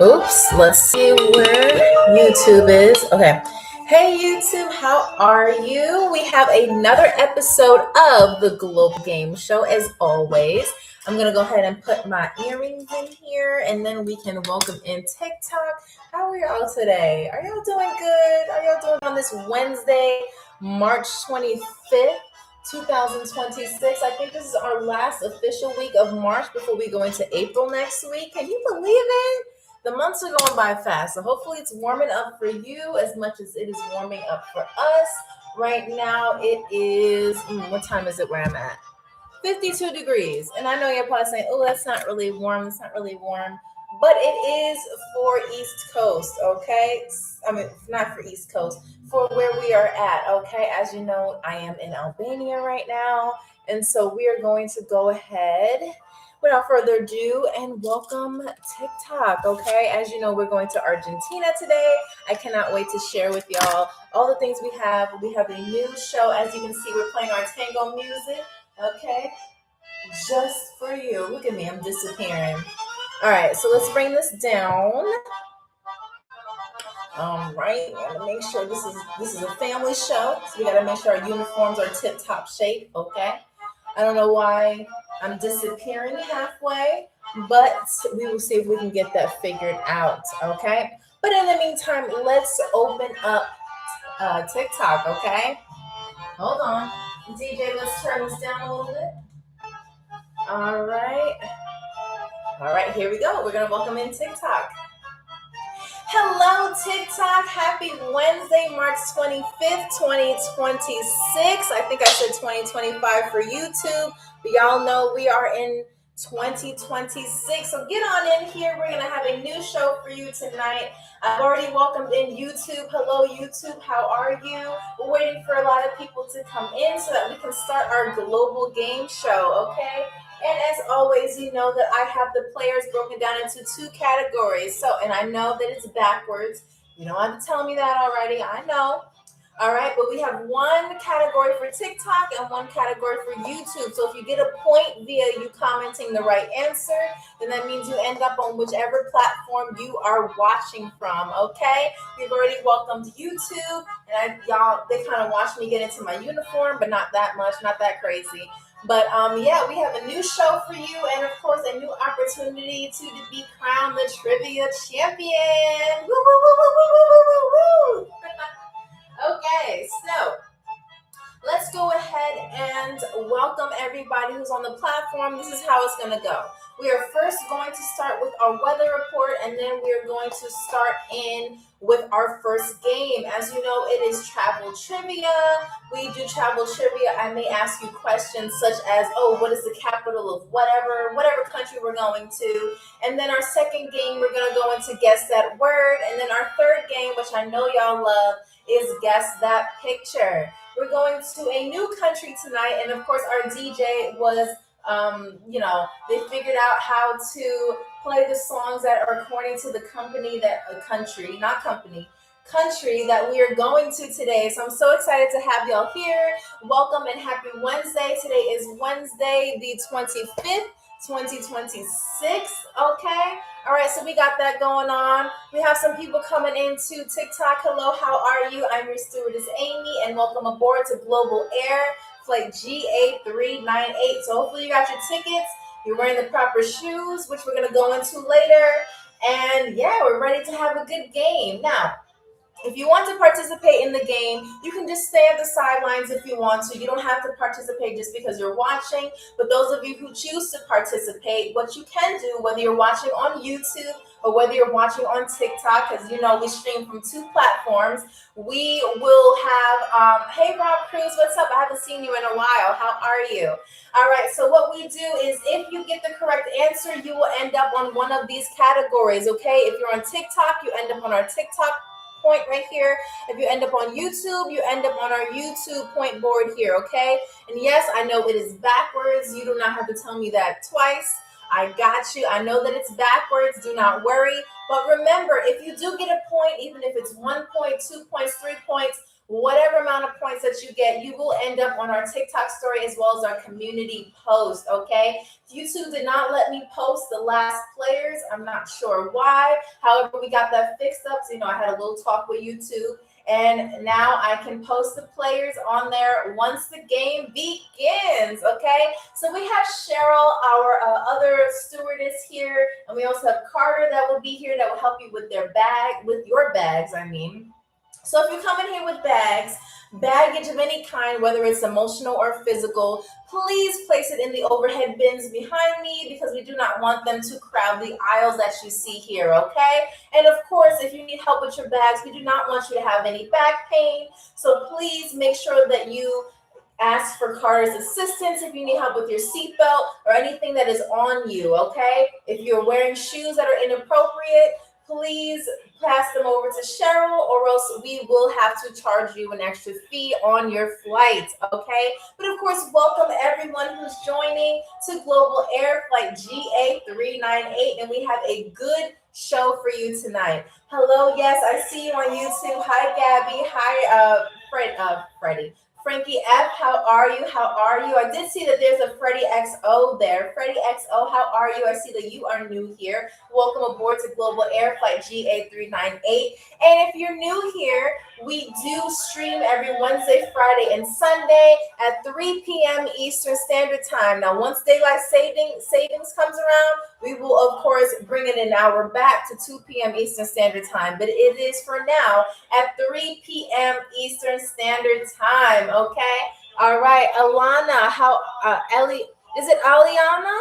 Oops, let's see where YouTube is. Okay. Hey YouTube, how are you? We have another episode of the Global Game Show as always. I'm going to go ahead and put my earrings in here and then we can welcome in TikTok. How are y'all today? Are y'all doing good? Are y'all doing on this Wednesday, March 25th? 2026. I think this is our last official week of March before we go into April next week. Can you believe it? The months are going by fast, so hopefully it's warming up for you as much as it is warming up for us. Right now it is, what time is it where I'm at? 52 degrees. And I know you're probably saying, oh, that's not really warm. It's not really warm. But it is for East Coast, okay? I mean, not for East Coast, for where we are at, okay? As you know, I am in Albania right now. And so we are going to go ahead without further ado and welcome TikTok, okay? As you know, we're going to Argentina today. I cannot wait to share with y'all all the things we have. We have a new show. As you can see, we're playing our tango music. Okay, just for you. Look at me, I'm disappearing. All right, so let's bring this down. All right, we gotta make sure this is a family show, so we gotta make sure our uniforms are tip-top shape. Okay, I don't know why I'm disappearing halfway, but we will see if we can get that figured out. Okay, but in the meantime, let's open up TikTok. Okay, hold on, DJ. Let's turn this down a little bit. All right. All right, here we go. We're going to welcome in TikTok. Hello, TikTok. Happy Wednesday, March 25th, 2026. I think I said 2025 for YouTube, but y'all know we are in 2026. So get on in here. We're going to have a new show for you tonight. I've already welcomed in YouTube. Hello, YouTube. How are you? We're waiting for a lot of people to come in so that we can start our global game show, okay? And as always, you know that I have the players broken down into two categories. So, and I know that it's backwards. You don't have to tell me that already. I know. All right, but we have one category for TikTok and one category for YouTube. So if you get a point via you commenting the right answer, then that means you end up on whichever platform you are watching from, okay? We've already welcomed YouTube, and y'all, they kind of watched me get into my uniform, but not that much, not that crazy. But yeah, we have a new show for you, and of course, a new opportunity to be crowned the trivia champion. Woo, woo, woo, woo, woo, woo, woo, woo. Okay, so let's go ahead and welcome everybody who's on the platform. This is how it's going to go. We are first going to start with our weather report, and then we are going to start in with our first game. As you know, it is travel trivia. We do travel trivia. I may ask you questions such as, oh, what is the capital of whatever country we're going to. And then our second game, we're going to go into guess that word. And then our third game, which I know y'all love, is guess that picture. We're going to a new country tonight, and of course our DJ was, they figured out how to play the songs that are according to the country that we are going to today. So I'm so excited to have y'all here. Welcome and happy Wednesday. Today is Wednesday, the 25th, 2026. Okay. All right, so we got that going on. We have some people coming into TikTok. Hello, how are you? I'm your stewardess, Amy, and welcome aboard to Global Air Flight GA398. So hopefully you got your tickets. You're wearing the proper shoes, which we're going to go into later. And yeah, we're ready to have a good game. Now, if you want to participate in the game, you can just stay at the sidelines if you want to. You don't have to participate just because you're watching. But those of you who choose to participate, what you can do, whether you're watching on YouTube or whether you're watching on TikTok, because you know we stream from two platforms, we will have, hey Rob Cruz, what's up? I haven't seen you in a while. How are you? All right, so what we do is if you get the correct answer, you will end up on one of these categories, okay? If you're on TikTok, you end up on our TikTok point right here. If you end up on YouTube, you end up on our YouTube point board here, okay? And yes, I know it is backwards. You do not have to tell me that twice. I got you. I know that it's backwards. Do not worry. But remember, if you do get a point, even if it's 1 point, 2 points, 3 points, whatever amount of points that you get, you will end up on our TikTok story as well as our community post, okay? YouTube did not let me post the last players. I'm not sure why. However, we got that fixed up. So, I had a little talk with YouTube. And now I can post the players on there once the game begins, okay? So we have Cheryl, our other stewardess here, and we also have Carter that will be here that will help you with your bags, I mean. So if you come in here with baggage of any kind, whether it's emotional or physical, please place it in the overhead bins behind me because we do not want them to crowd the aisles that you see here, okay? And of course, if you need help with your bags, we do not want you to have any back pain. So please make sure that you ask for Carter's assistance if you need help with your seatbelt or anything that is on you, okay? If you're wearing shoes that are inappropriate, please pass them over to Cheryl or else we will have to charge you an extra fee on your flight, okay? But of course, welcome everyone who's joining to Global Air Flight GA398, and we have a good show for you tonight. Hello, yes, I see you on YouTube. Hi, Gabby. Hi, Freddie. Frankie F, how are you? How are you? I did see that there's a Freddie XO there. Freddie XO, how are you? I see that you are new here. Welcome aboard to Global Air Flight GA398. And if you're new here, we do stream every Wednesday, Friday, and Sunday at 3 p.m. Eastern Standard Time. Now, once daylight savings comes around, we will, of course, bring it an hour back to 2 p.m. Eastern Standard Time. But it is for now at 3 p.m. Eastern Standard Time, okay? All right, Alana, is it Aliana?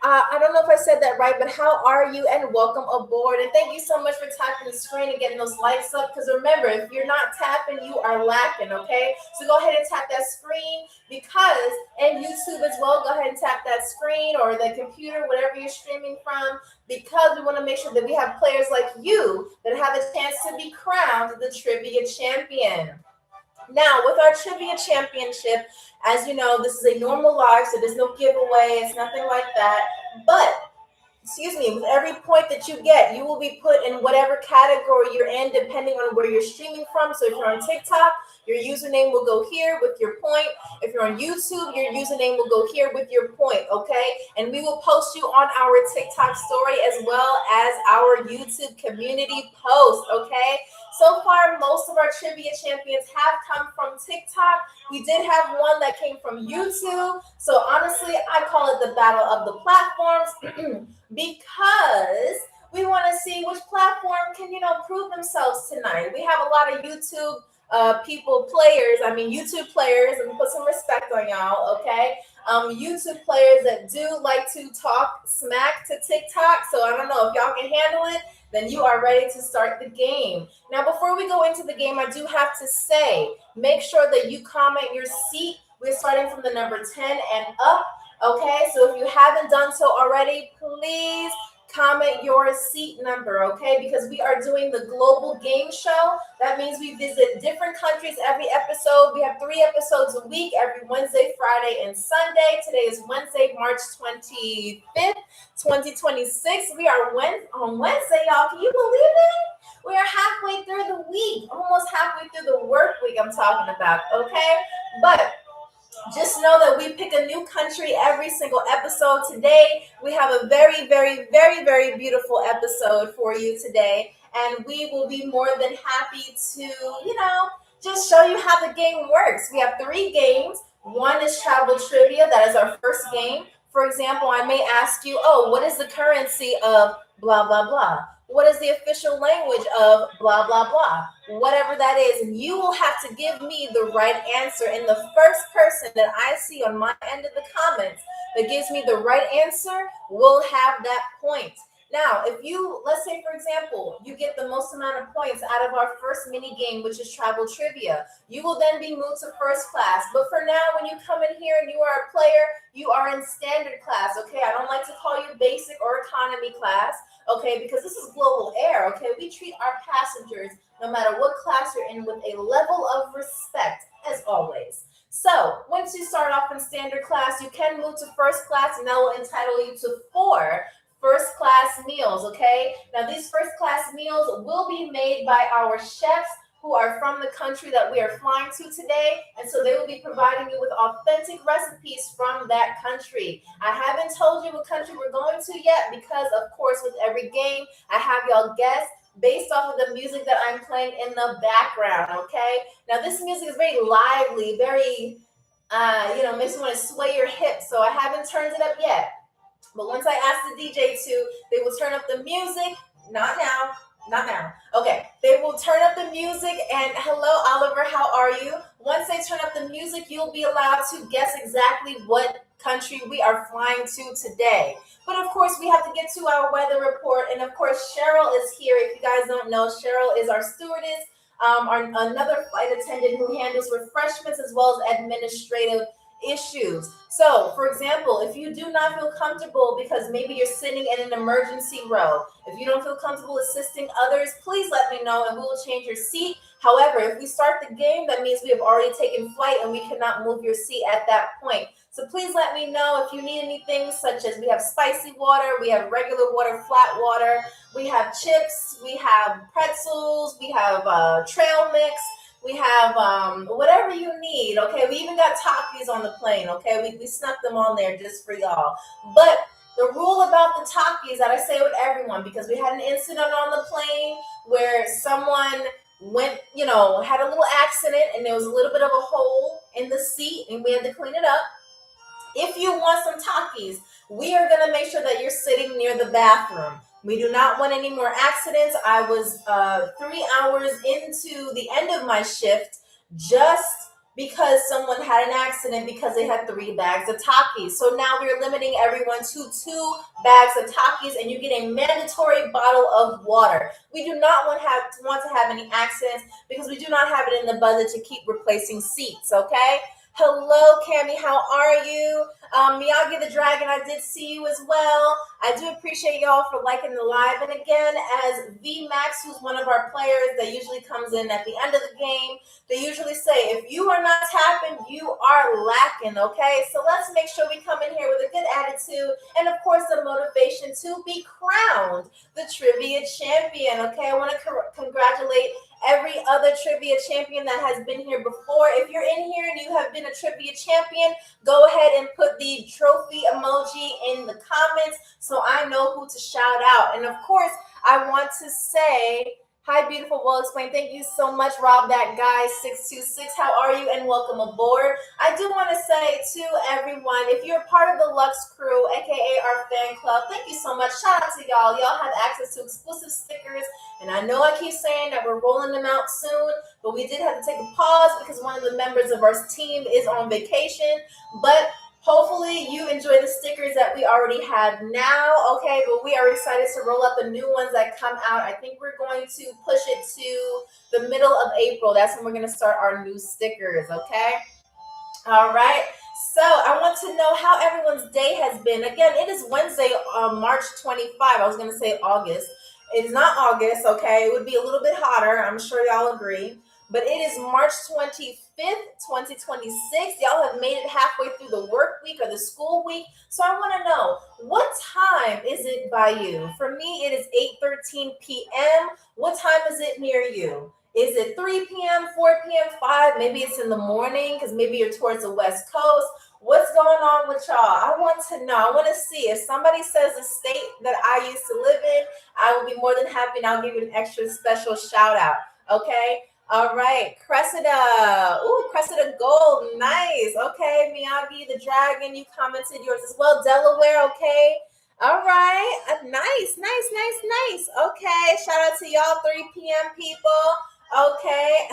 I don't know if I said that right, but how are you? And welcome aboard. And thank you so much for tapping the screen and getting those likes up. Because remember, if you're not tapping, you are lacking, okay? So go ahead and tap that screen and YouTube as well, go ahead and tap that screen or the computer, whatever you're streaming from, because we want to make sure that we have players like you that have a chance to be crowned the trivia champion. Now, with our trivia championship, as you know, this is a normal live, so there's no giveaway. It's nothing like that. But, with every point that you get, you will be put in whatever category you're in, depending on where you're streaming from. So if you're on TikTok, your username will go here with your point. If you're on YouTube, your username will go here with your point, okay? And we will post you on our TikTok story as well as our YouTube community post, okay? So far, most of our trivia champions have come from TikTok. We did have one that came from YouTube. So honestly, I call it the battle of the platforms because we want to see which platform can, prove themselves tonight. We have a lot of YouTube YouTube players, and put some respect on y'all, okay? YouTube players that do like to talk smack to TikTok. So I don't know if y'all can handle it. Then you are ready to start the game. Now, before we go into the game, I do have to say, make sure that you comment your seat. We're starting from the number 10 and up, okay? So if you haven't done so already, please comment your seat number, okay? Because we are doing the Global Game Show. That means we visit different countries every episode. We have 3 episodes a week, every Wednesday, Friday, and Sunday. Today is Wednesday, March 25th, 2026. We are on Wednesday, y'all. Can you believe it? We are halfway through the week, almost halfway through the work week I'm talking about, okay? But just know that we pick a new country every single episode. Today, we have a very, very, very, very beautiful episode for you today. And we will be more than happy to, just show you how the game works. We have 3 games. One is travel trivia. That is our first game. For example, I may ask you, what is the currency of blah, blah, blah? What is the official language of blah, blah, blah? Whatever that is, and you will have to give me the right answer. And the first person that I see on my end of the comments that gives me the right answer will have that point. Now, if you, let's say, for example, you get the most amount of points out of our first mini game, which is travel trivia, you will then be moved to first class. But for now, when you come in here and you are a player, you are in standard class, okay? I don't like to call you basic or economy class, okay? Because this is global air, okay? We treat our passengers, no matter what class you're in, with a level of respect, as always. So once you start off in standard class, you can move to first class, and that will entitle you to 4 first class meals, okay? Now, these first class meals will be made by our chefs who are from the country that we are flying to today. And so they will be providing you with authentic recipes from that country. I haven't told you what country we're going to yet because, of course, with every game, I have y'all guess based off of the music that I'm playing in the background, okay? Now, this music is very lively, very, makes you want to sway your hips. So I haven't turned it up yet. But once I ask the DJ to, they will turn up the music. Not now. Not now. Okay. They will turn up the music. And hello, Oliver. How are you? Once they turn up the music, you'll be allowed to guess exactly what country we are flying to today. But of course, we have to get to our weather report. And of course, Cheryl is here. If you guys don't know, Cheryl is our stewardess, another flight attendant who handles refreshments as well as administrative issues. So, for example, if you do not feel comfortable because maybe you're sitting in an emergency row, if you don't feel comfortable assisting others, please let me know and we will change your seat. However, if we start the game, that means we have already taken flight and we cannot move your seat at that point. So please let me know if you need anything, such as we have spicy water, we have regular water, flat water, we have chips, we have pretzels, we have trail mix, we have whatever you need, okay? We even got Takis on the plane, okay? We snuck them on there just for y'all. But the rule about the Takis that I say with everyone, because we had an incident on the plane where someone went, had a little accident and there was a little bit of a hole in the seat and we had to clean it up. If you want some Takis, we are going to make sure that you're sitting near the bathroom. We do not want any more accidents. I was 3 hours into the end of my shift just because someone had an accident because they had 3 bags of Takis. So now we're limiting everyone to 2 bags of Takis and you get a mandatory bottle of water. We do not want to have any accidents because we do not have it in the budget to keep replacing seats, okay? Hello, Cammie, how are you? Miyagi the Dragon, I did see you as well. I do appreciate y'all for liking the live. And again, as VMAX, who's one of our players that usually comes in at the end of the game, they usually say, if you are not tapping, you are lacking, okay? So let's make sure we come in here with a good attitude and, of course, the motivation to be crowned the trivia champion, okay? I want to congratulate every other trivia champion that has been here before. If you're in here and you have been a trivia champion, go ahead and put the trophy emoji in the comments so I know who to shout out. And of course, I want to say, hi, beautiful, well explained. Thank you so much, Rob That Guy 626. How are you? And welcome aboard. I do want to say to everyone, if you're part of the Lux crew, aka our fan club, thank you so much. Shout out to y'all. Y'all have access to exclusive stickers. And I know I keep saying that we're rolling them out soon, but we did have to take a pause because one of the members of our team is on vacation. But hopefully you enjoy the stickers that we already have now, okay? But we are excited to roll out the new ones that come out. I think we're going to push it to the middle of April. That's when we're going to start our new stickers, okay? All right. So I want to know how everyone's day has been. Again, it is Wednesday, March 25. I was going to say August. It is not August, okay? It would be a little bit hotter. I'm sure y'all agree. But it is March 25th, 2026. Y'all have made it halfway through the work week or the school week. So I want to know, what time is it by you? For me, it is 8:13 p.m. What time is it near you? Is it 3 p.m., 4 p.m., 5? Maybe it's in the morning because maybe you're towards the West Coast. What's going on with y'all? I want to know. I want to see. If somebody says the state that I used to live in, I will be more than happy, and I'll give you an extra special shout out. Okay? All right. Cressida. Ooh, Cressida Gold. Nice. Okay. Miyagi the Dragon, you commented yours as well. Delaware. Okay. All right. Nice. Okay. Shout out to y'all 3 p.m. people. Okay.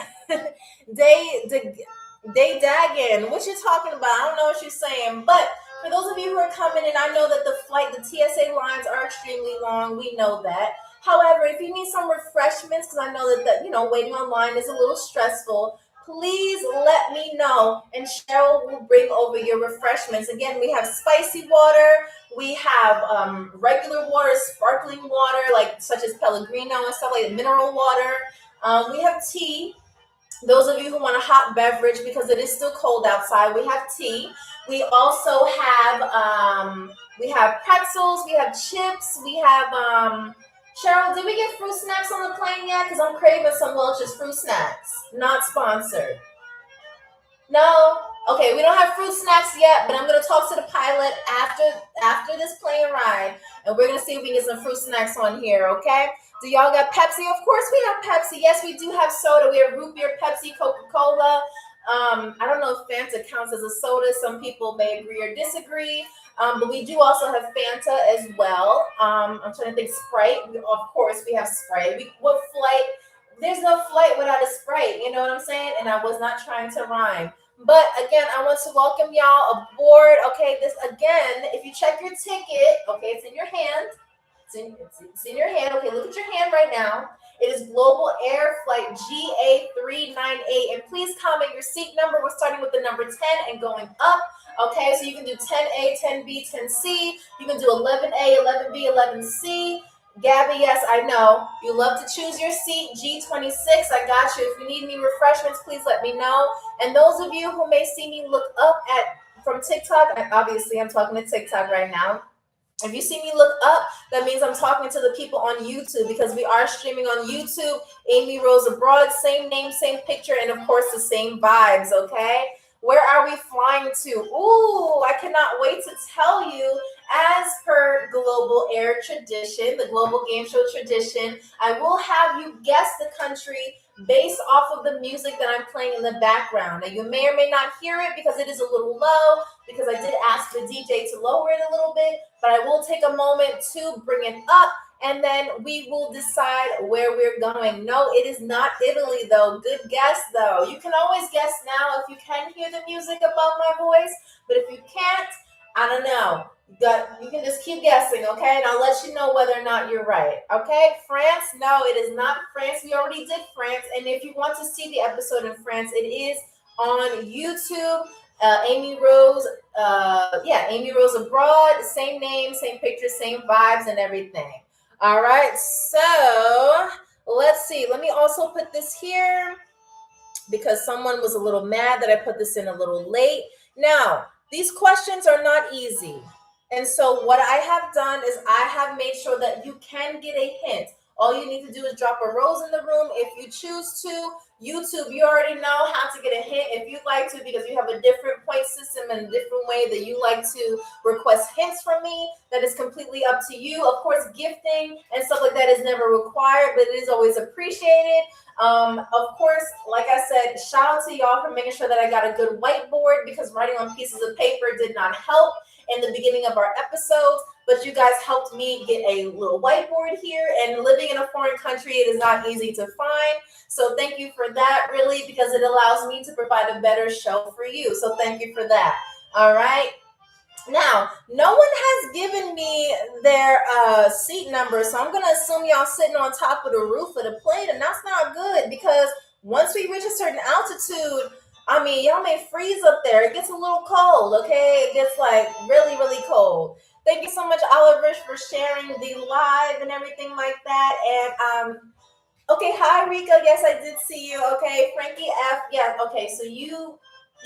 Day Daggin, what you talking about? I don't know what you're saying, but for those of you who are coming in, I know that the TSA lines are extremely long. We know that. However, if you need some refreshments, because I know that waiting online is a little stressful, please let me know, and Cheryl will bring over your refreshments. Again, we have spicy water, we have regular water, sparkling water, such as Pellegrino and stuff like that, mineral water. We have tea. Those of you who want a hot beverage, because it is still cold outside, we have tea. We also have pretzels, we have chips, we have Cheryl, did we get fruit snacks on the plane yet? Because I'm craving some Welch's fruit snacks. Not sponsored. No? Okay, we don't have fruit snacks yet, but I'm gonna talk to the pilot after this plane ride, and we're gonna see if we can get some fruit snacks on here, okay? Do y'all got Pepsi? Of course we have Pepsi. Yes, we do have soda. We have root beer, Pepsi, Coca-Cola. I don't know if Fanta counts as a soda. Some people may agree or disagree. But we do also have Fanta as well. I'm trying to think. Sprite. Of course, we have Sprite. What flight? There's no flight without a Sprite. You know what I'm saying? And I was not trying to rhyme. But again, I want to welcome y'all aboard. Okay, this again, if you check your ticket, okay, it's in your hand. It's in your hand. Okay, look at your hand right now. It is Global Air Flight GA398. And please comment your seat number. We're starting with the number 10 and going up. Okay, so you can do 10A, 10B, 10C. You can do 11A, 11B, 11C. Gabby, yes, I know. You love to choose your seat. G26, I got you. If you need any refreshments, please let me know. And those of you who may see me look up from TikTok, obviously I'm talking to TikTok right now. If you see me look up, that means I'm talking to the people on YouTube, because we are streaming on YouTube. Amy Rose Abroad, same name, same picture, and of course the same vibes, okay? Where are we flying to? Ooh, I cannot wait to tell you. As per Global Air tradition, the Global Game Show tradition, I will have you guess the country based off of the music that I'm playing in the background. Now, you may or may not hear it because it is a little low, because I did ask the DJ to lower it a little bit, but I will take a moment to bring it up, and then we will decide where we're going. No, it is not Italy, though. Good guess, though. You can always guess now if you can hear the music above my voice, but if you can't, I don't know. You can just keep guessing, okay? And I'll let you know whether or not you're right, okay? France? No, it is not France. We already did France. And if you want to see the episode in France, it is on YouTube. Amy Rose, Amy Rose Abroad. Same name, same picture, same vibes and everything. All right, so let's see. Let me also put this here because someone was a little mad that I put this in a little late. Now, these questions are not easy. And so what I have done is I have made sure that you can get a hint. All you need to do is drop a rose in the room if you choose to. YouTube, you already know how to get a hint if you'd like to, because you have a different point system and a different way that you like to request hints from me. That is completely up to you. Of course, gifting and stuff like that is never required, but it is always appreciated. Of course, like I said, shout out to y'all for making sure that I got a good whiteboard, because writing on pieces of paper did not help in the beginning of our episodes, but you guys helped me get a little whiteboard here, and living in a foreign country, it is not easy to find. So thank you for that, really, because it allows me to provide a better show for you. So thank you for that. All right. Now, no one has given me their seat number, so I'm going to assume y'all sitting on top of the roof of the plane, and that's not good, because once we reach a certain altitude, I mean, y'all may freeze up there. It gets a little cold, okay? It gets like really, really cold. Thank you so much, Oliver, for sharing the live and everything like that. And okay, hi Rika. Yes, I did see you. Okay, Frankie F. Yeah. Okay, so you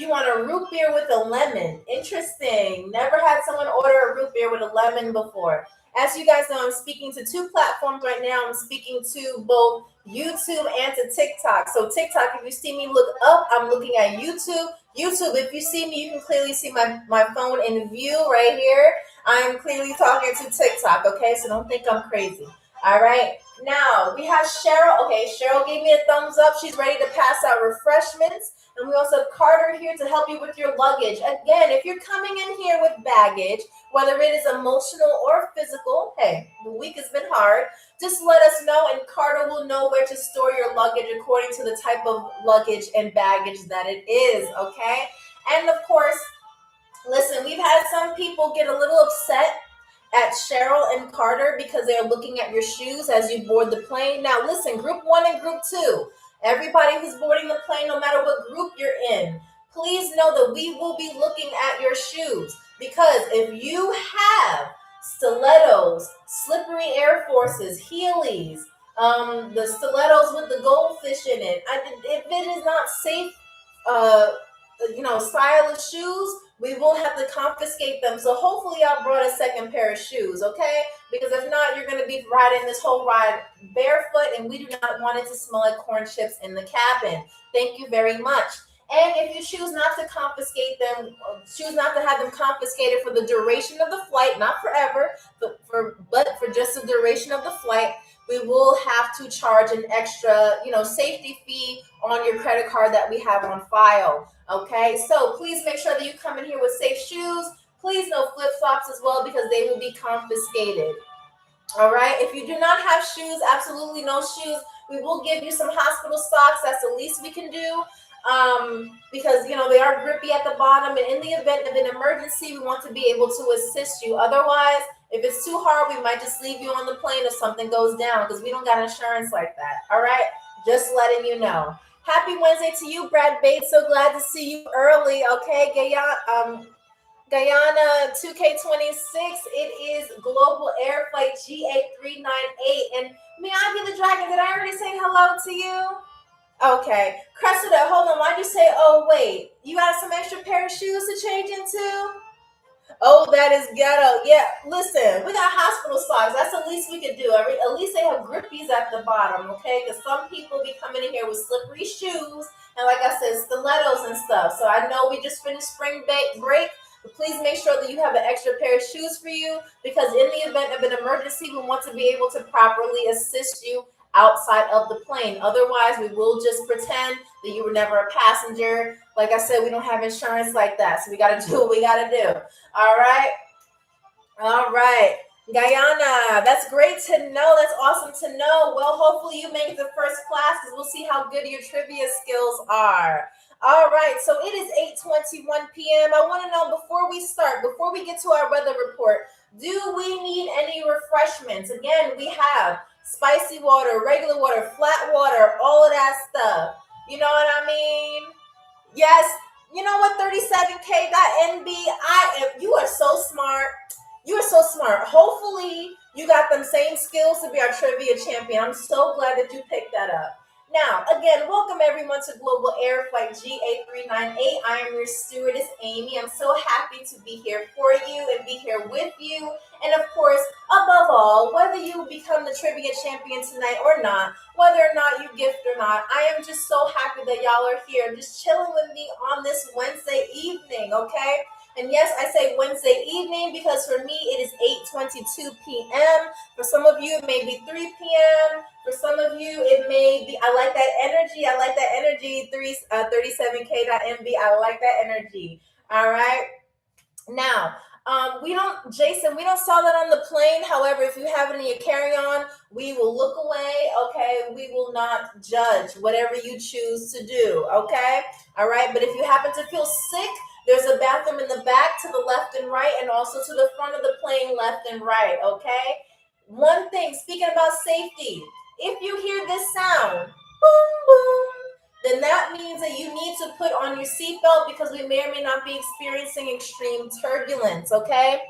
want a root beer with a lemon. Interesting. Never had someone order a root beer with a lemon before. As you guys know, I'm speaking to two platforms right now. I'm speaking to both YouTube and to TikTok. So TikTok, if you see me look up, I'm looking at YouTube. YouTube, if you see me, you can clearly see my phone in view right here. I am clearly talking to TikTok, okay? So don't think I'm crazy. All right. Now, we have Cheryl. Okay, Cheryl gave me a thumbs up. She's ready to pass out refreshments. And we also have Carter here to help you with your luggage. Again, if you're coming in here with baggage, whether it is emotional or physical, hey, the week has been hard, just let us know, and Carter will know where to store your luggage according to the type of luggage and baggage that it is, okay? And of course, listen, we've had some people get a little upset at Cheryl and Carter because they're looking at your shoes as you board the plane. Now, listen, group 1 and group 2, everybody who's boarding the plane, no matter what group you're in, please know that we will be looking at your shoes, because if you have stilettos, slippery Air Forces, Heelys, the stilettos with the goldfish in it, if it is not safe, style of shoes, we will have to confiscate them. So hopefully y'all brought a second pair of shoes, okay? Because if not, you're going to be riding this whole ride barefoot, and we do not want it to smell like corn chips in the cabin. Thank you very much. And if you choose not to confiscate them, choose not to have them confiscated for the duration of the flight, not forever, but for just the duration of the flight, we will have to charge an extra, safety fee on your credit card that we have on file. Okay, so please make sure that you come in here with safe shoes. Please no flip-flops as well, because they will be confiscated. All right, if you do not have shoes, absolutely no shoes, we will give you some hospital socks. That's the least we can do, because they are grippy at the bottom, and in the event of an emergency, we want to be able to assist you. Otherwise, if it's too hard, we might just leave you on the plane if something goes down, because we don't got insurance like that. All right, just letting you know. Happy Wednesday to you, Brad Bates. So glad to see you early. Okay, Guyana 2K26, it is Global Air Flight GA398. And Miyagi the Dragon, did I already say hello to you? Okay. Cressida, hold on. Why'd you say, oh, wait, you got some extra pair of shoes to change into? Oh, that is ghetto. Yeah, listen, we got hospital socks. That's the least we could do. At least they have grippies at the bottom, okay? Because some people be coming in here with slippery shoes and, like I said, stilettos and stuff. So I know we just finished spring break, but please make sure that you have an extra pair of shoes for you, because in the event of an emergency, we want to be able to properly assist you outside of the plane. Otherwise, we will just pretend that you were never a passenger. Like I said, we don't have insurance like that, so we got to do what we got to do. All right. Guyana, that's great to know. That's awesome to know. Well, hopefully you make it to first class, because we'll see how good your trivia skills are. All right, so it is 8:21 p.m. I want to know, before we get to our weather report, do we need any refreshments? Again, we have spicy water, regular water, flat water, all of that stuff. You know what I mean? Yes. You know what? 37k.nb. You are so smart. You are so smart. Hopefully, you got them same skills to be our trivia champion. I'm so glad that you picked that up. Now, again, welcome everyone to Global Air Flight GA398. I am your stewardess, Amy. I'm so happy to be here for you and be here with you. And of course, above all, whether you become the trivia champion tonight or not, whether or not you gift or not, I am just so happy that y'all are here, just chilling with me on this Wednesday evening, okay? And yes, I say Wednesday evening because for me, it is 8:22 p.m. For some of you, it may be 3 p.m. For some of you, it may be, I like that energy. 37k.nb. I like that energy. All right. Now, we don't sell that on the plane. However, if you have it in your carry-on, we will look away, okay? We will not judge whatever you choose to do, okay? All right, but if you happen to feel sick, there's a bathroom in the back to the left and right, and also to the front of the plane, left and right, okay? One thing, speaking about safety, if you hear this sound, boom, boom, then that means that you need to put on your seatbelt, because we may or may not be experiencing extreme turbulence, okay?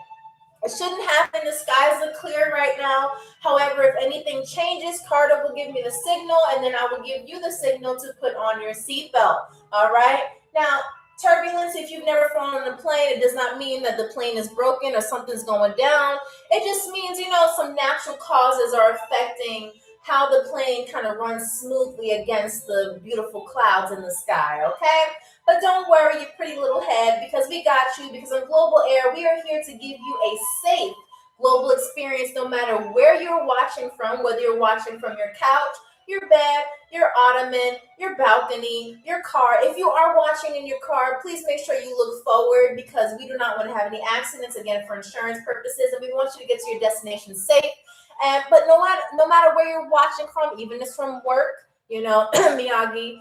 It shouldn't happen. The skies look clear right now. However, if anything changes, Carter will give me the signal, and then I will give you the signal to put on your seatbelt, all right? Now, turbulence, if you've never flown on a plane, it does not mean that the plane is broken or something's going down. It just means, some natural causes are affecting how the plane kind of runs smoothly against the beautiful clouds in the sky, okay? But don't worry, you pretty little head, because we got you, because on Global Air, we are here to give you a safe global experience no matter where you're watching from, whether you're watching from your couch, your bed, your ottoman, your balcony, your car. If you are watching in your car, please make sure you look forward, because we do not want to have any accidents, again, for insurance purposes, and we want you to get to your destination safe. But no matter where you're watching from, even if it's from work, Miyagi,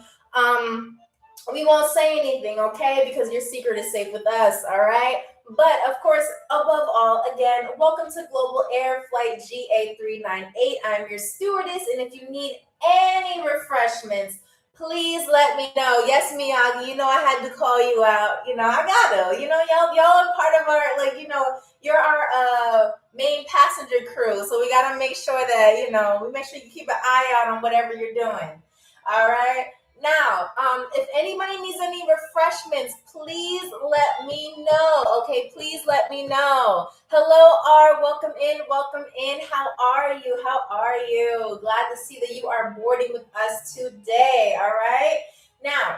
we won't say anything, okay? Because your secret is safe with us, all right? But of course, above all, again, welcome to Global Air Flight GA398. I'm your stewardess, and if you need any refreshments, please let me know. Yes, Miyagi, I had to call you out. I gotta. Y'all are part of our, you're our main passenger crew, so we gotta make sure that, we make sure you keep an eye out on whatever you're doing. All right. Now, if anybody needs any refreshments, please let me know. Okay, please let me know. Hello, R. Welcome in. Welcome in. How are you? How are you? Glad to see that you are boarding with us today. All right. Now,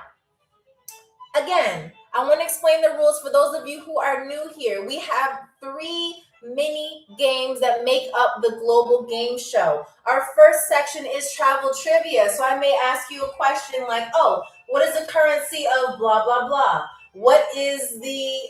again, I want to explain the rules for those of you who are new here. We have 3 mini games that make up the Global Game Show. Our first section is travel trivia. So I may ask you a question like, oh, what is the currency of blah, blah, blah? What is the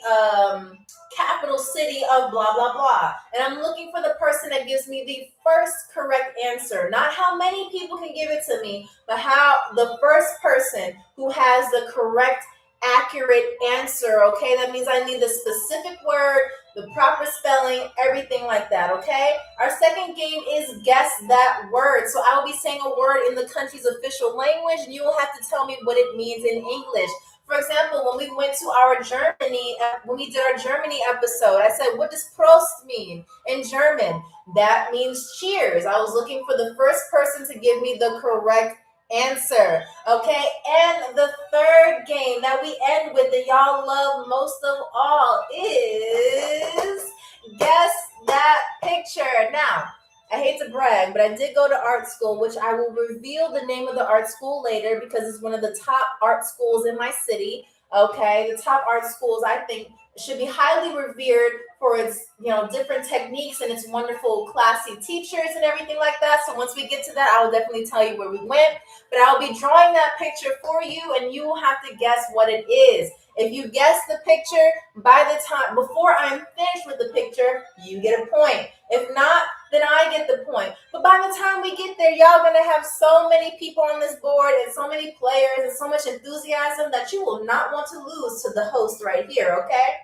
capital city of blah, blah, blah? And I'm looking for the person that gives me the first correct answer. Not how many people can give it to me, but how the first person who has the correct accurate answer. Okay, that means I need the specific word, the proper spelling, everything like that. Okay, our second game is guess that word. So I will be saying a word in the country's official language, and you will have to tell me what it means in English. For example, when we went to our Germany, when we did our Germany episode, I said, what does Prost mean in German? That means cheers. I was looking for the first person to give me the correct answer. Okay, and the third game that we end with that y'all love most of all is guess that picture. Now, I hate to brag, but I did go to art school, which I will reveal the name of the art school later because it's one of the top art schools in my city. Okay, the top art schools, I think, should be highly revered for its, different techniques and its wonderful classy teachers and everything like that. So once we get to that, I will definitely tell you where we went. But I'll be drawing that picture for you, and you will have to guess what it is. If you guess the picture before I'm finished with the picture, you get a point. If not, then I get the point. But by the time we get there, y'all gonna have so many people on this board and so many players and so much enthusiasm that you will not want to lose to the host right here, okay?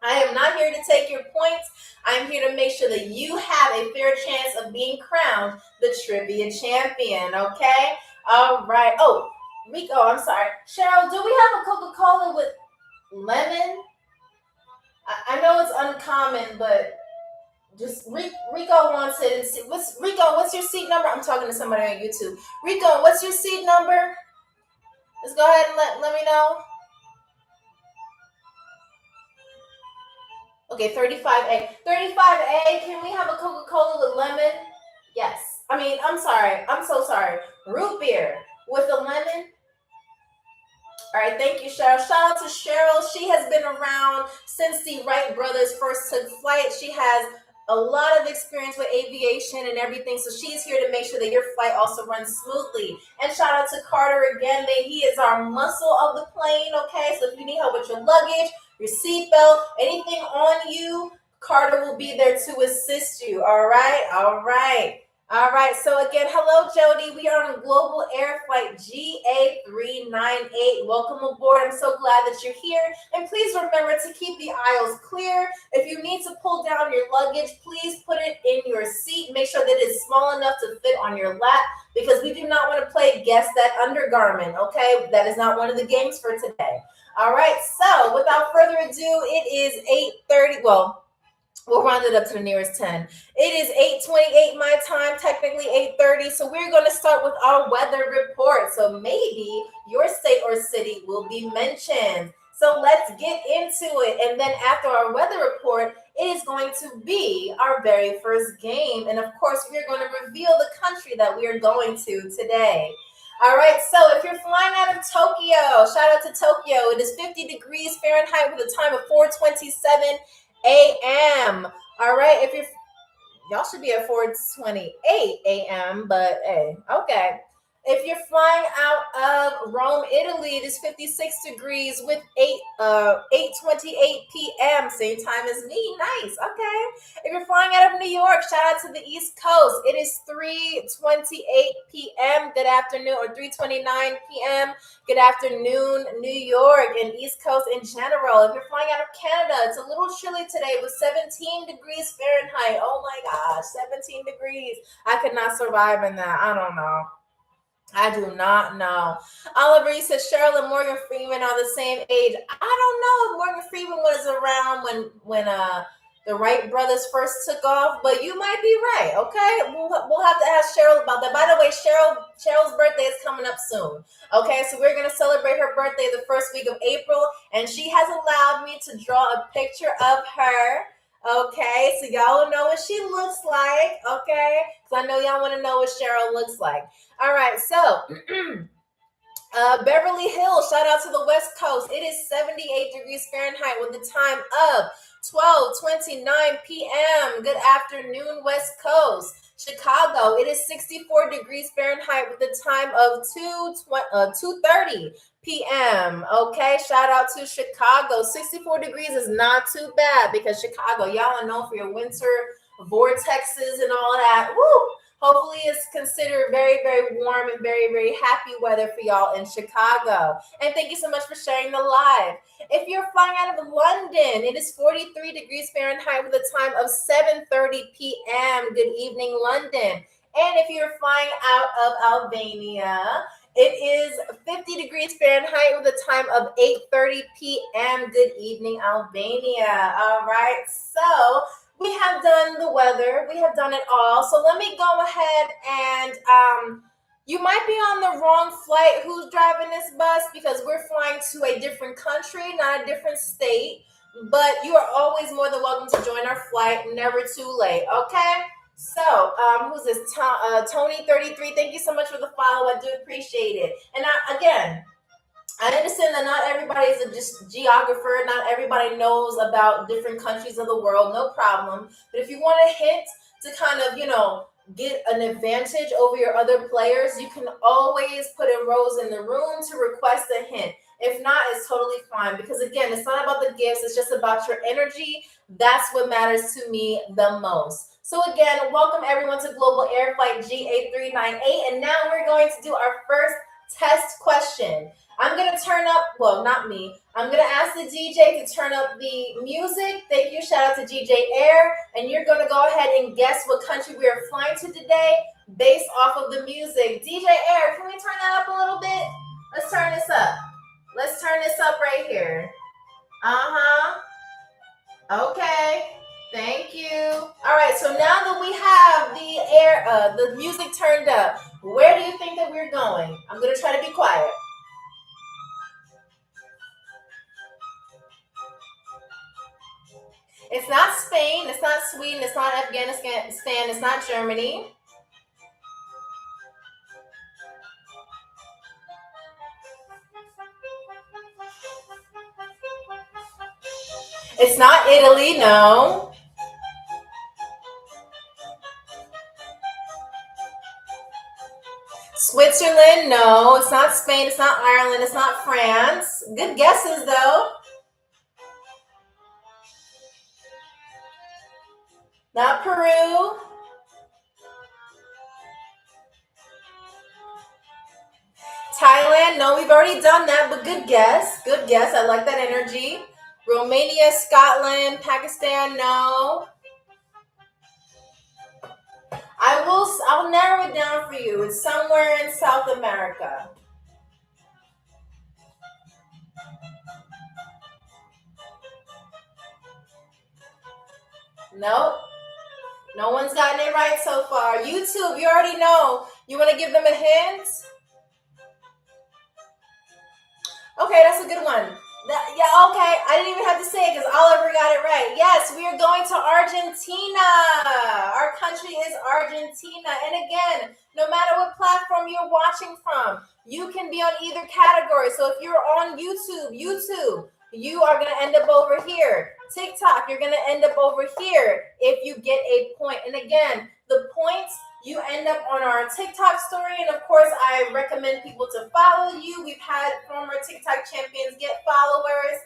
I am not here to take your points. I'm here to make sure that you have a fair chance of being crowned the trivia champion, okay? All right. Oh, Rico, I'm sorry. Cheryl, do we have a Coca-Cola with lemon? I know it's uncommon, but just Rico wants it. What's your seat number? I'm talking to somebody on YouTube. Rico, what's your seat number? Let's go ahead and let me know. Okay, 35A. 35A, can we have a Coca-Cola with lemon? Yes. I'm sorry. I'm so sorry. Root beer with a lemon. All right, thank you, Cheryl. Shout out to Cheryl. She has been around since the Wright brothers first took flight. She has a lot of experience with aviation and everything, so she's here to make sure that your flight also runs smoothly. And shout out to Carter again. He is our muscle of the plane, okay? So if you need help with your luggage, your seatbelt, anything on you, Carter will be there to assist you, all right? All right. All right, so again, hello, Jody. We are on Global Air Flight GA398. Welcome aboard. I'm so glad that you're here. And please remember to keep the aisles clear. If you need to pull down your luggage, please put it in your seat. Make sure that it's small enough to fit on your lap because we do not want to play Guess That Undergarment, okay? That is not one of the games for today. All right, so without further ado, it is 8:30. Well, we'll round it up to the nearest 10. It is 8:28 my time, technically 8:30. So we're going to start with our weather report. So maybe your state or city will be mentioned. So let's get into it. And then after our weather report, it is going to be our very first game. And of course, we're going to reveal the country that we are going to today. All right, so if you're flying out of Tokyo, shout out to Tokyo. It is 50 degrees Fahrenheit with a time of 4:27 a.m. All right, y'all should be at 4:28 a.m., but hey, okay. If you're flying out of Rome, Italy, it is 56 degrees with 8:28 p.m. Same time as me. Nice. Okay. If you're flying out of New York, shout out to the East Coast. It is 3:28 p.m. Good afternoon, or 3:29 p.m. Good afternoon, New York and East Coast in general. If you're flying out of Canada, it's a little chilly today with 17 degrees Fahrenheit. Oh my gosh, 17 degrees. I could not survive in that. I don't know. I do not know. Oliver, you said Cheryl and Morgan Freeman are the same age. I don't know if Morgan Freeman was around when the Wright brothers first took off, but you might be right. Okay, we'll have to ask Cheryl about that. By the way, Cheryl's birthday is coming up soon. Okay, so we're gonna celebrate her birthday the first week of April, and she has allowed me to draw a picture of her. Okay, so y'all will know what she looks like. Okay, so I know y'all want to know what Cheryl looks like. All right, so Beverly Hills, shout out to the West Coast. It is 78 degrees Fahrenheit with the time of 12:29 p.m. Good afternoon, West Coast. Chicago, it is 64 degrees Fahrenheit with the time of 2:30 p.m. Okay, shout out to Chicago. 64 degrees is not too bad because Chicago, y'all are known for your winter vortexes and all that. Woo! Hopefully it's considered very, very warm and very, very happy weather for y'all in Chicago. And thank you so much for sharing the live. If you're flying out of London, it is 43 degrees Fahrenheit with a time of 7:30 p.m. Good evening, London. And if you're flying out of Albania, it is 50 degrees Fahrenheit with a time of 8:30 p.m. Good evening, Albania. All right, so we have done the weather. We have done it all. So let me go ahead and you might be on the wrong flight. Who's driving this bus? Because we're flying to a different country, not a different state. But you are always more than welcome to join our flight. Never too late. Okay? So, who's this? Tony33. Thank you so much for the follow. I do appreciate it. And again, I understand that not everybody is a just geographer. Not everybody knows about different countries of the world. No problem. But if you want a hint to kind of, get an advantage over your other players, you can always put a rose in the room to request a hint. If not, it's totally fine. Because again, it's not about the gifts. It's just about your energy. That's what matters to me the most. So again, welcome everyone to Global Air Flight G8398. And now we're going to do our first test question. I'm going to turn up, well, not me. I'm going to ask the DJ to turn up the music. Thank you. Shout out to DJ Air. And you're going to go ahead and guess what country we are flying to today based off of the music. DJ Air, can we turn that up a little bit? Let's turn this up. Let's turn this up right here. Okay. Thank you. All right. So now that we have the music turned up, where do you think that we're going? I'm going to try to be quiet. It's not Spain, it's not Sweden, it's not Afghanistan, it's not Germany. It's not Italy, no. Switzerland, no. It's not Spain, it's not Ireland, it's not France. Good guesses, though. Not Peru. Thailand, no, we've already done that, but good guess. Good guess. I like that energy. Romania, Scotland, Pakistan, no. I'll narrow it down for you. It's somewhere in South America. Nope. No one's gotten it right so far. YouTube, you already know. You want to give them a hint? Okay, that's a good one. Okay. I didn't even have to say it because Oliver got it right. Yes, we are going to Argentina. Our country is Argentina. And again, no matter what platform you're watching from, you can be on either category. So if you're on YouTube, you are going to end up over here. TikTok, you're going to end up over here if you get a point. And again, the points, you end up on our TikTok story. And of course, I recommend people to follow you. We've had former TikTok champions get followers.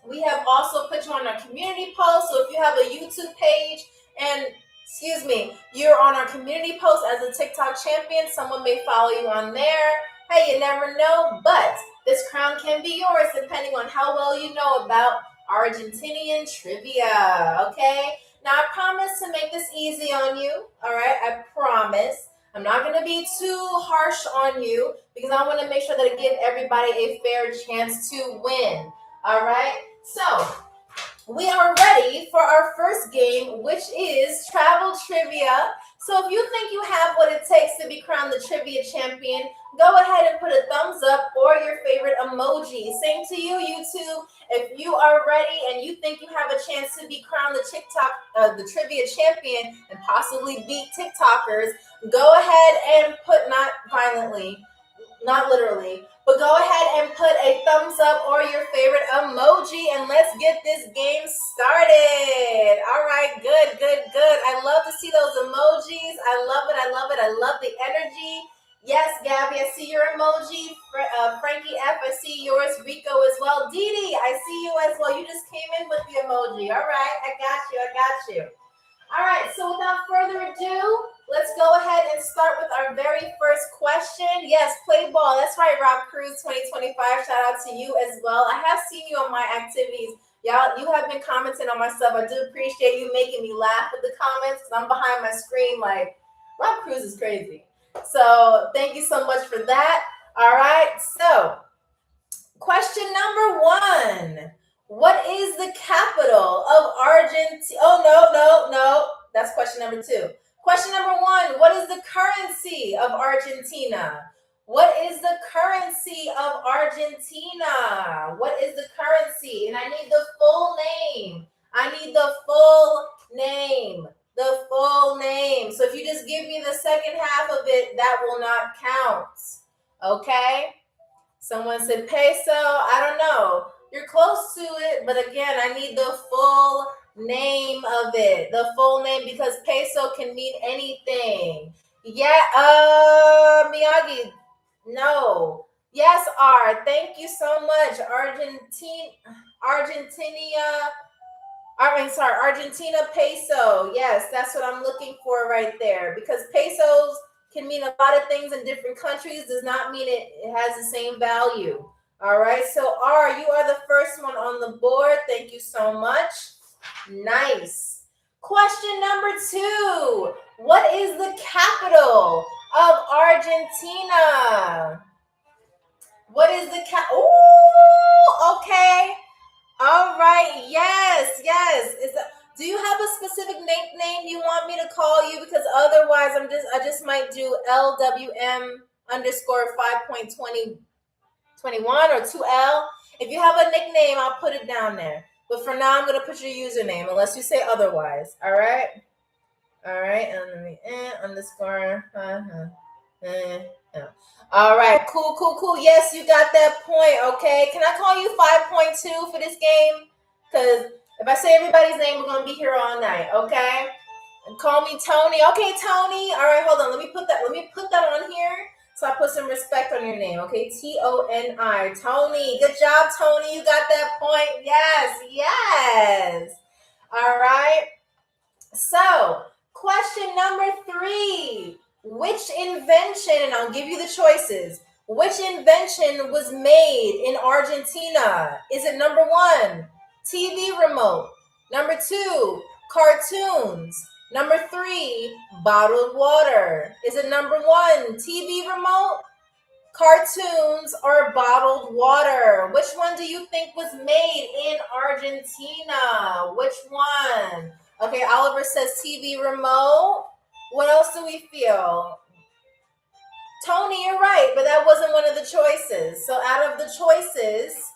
We have also put you on our community post. So if you have a YouTube page and you're on our community post as a TikTok champion, someone may follow you on there. Hey, you never know, but this crown can be yours depending on how well you know about Argentinian trivia, okay? Now, I promise to make this easy on you, all right? I promise. I'm not going to be too harsh on you because I want to make sure that I give everybody a fair chance to win, all right? So, we are ready for our first game, which is travel trivia. So if you think you have what it takes to be crowned the trivia champion, go ahead and put a thumbs up or your favorite emoji. Same to you, YouTube. If you are ready and you think you have a chance to be crowned the trivia champion and possibly beat TikTokers, go ahead and put, not violently, not literally, but go ahead and put a thumbs up or your favorite emoji and let's get this game started. All right, good, good, good. I love to see those emojis. I love it. I love it. I love the energy. Yes, Gabby, I see your emoji. Frankie F, I see yours. Rico as well. Dee Dee, I see you as well. You just came in with the emoji. All right, I got you. I got you. All right, so without further ado, let's go ahead and start with our very first question. Yes, play ball. That's right, Rob Cruz 2025. Shout out to you as well. I have seen you on my activities. Y'all, you have been commenting on my stuff. I do appreciate you making me laugh with the comments because I'm behind my screen like, Rob Cruz is crazy. So thank you so much for that. All right, so question number one. What is the capital of Argentina? Oh, no. That's question number two. Question number one. What is the currency of Argentina? What is the currency of Argentina? What is the currency? And I need the full name. I need the full name. The full name. So if you just give me the second half of it, that will not count. Okay? Someone said peso. I don't know. You're close to it, but again, I need the full name of it. The full name, because peso can mean anything. Yeah, Miyagi. No. Yes, R. Thank you so much. Argentina peso. Yes, that's what I'm looking for right there. Because pesos can mean a lot of things in different countries, does not mean it has the same value. All right, so R, you are the first one on the board. Thank you so much. Nice. Question number two. What is the capital of Argentina? What is the Ooh, okay. All right. Yes. Do you have a specific nickname you want me to call you? Because otherwise, I just might do LWM underscore 5.2021 or 2L. If you have a nickname, I'll put it down there. But for now, I'm gonna put your username unless you say otherwise. All right. And let me underscore. All right, cool. Yes, you got that point. Okay, can I call you 5.2 for this game? Because if I say everybody's name, we're gonna be here all night. Okay, and call me Tony. Okay, Tony. All right, hold on. Let me put that on here. So I put some respect on your name. Okay, Toni. Tony. Good job, Tony. You got that point. Yes. All right. So question number three. Which invention, and I'll give you the choices, which invention was made in Argentina? Is it number one, TV remote? Number two, cartoons? Number three, bottled water? Is it number one, TV remote, cartoons, or bottled water? Which one do you think was made in Argentina? Which one? Okay, Oliver says TV remote. What else do we feel? Tony, you're right, but that wasn't one of the choices. So out of the choices,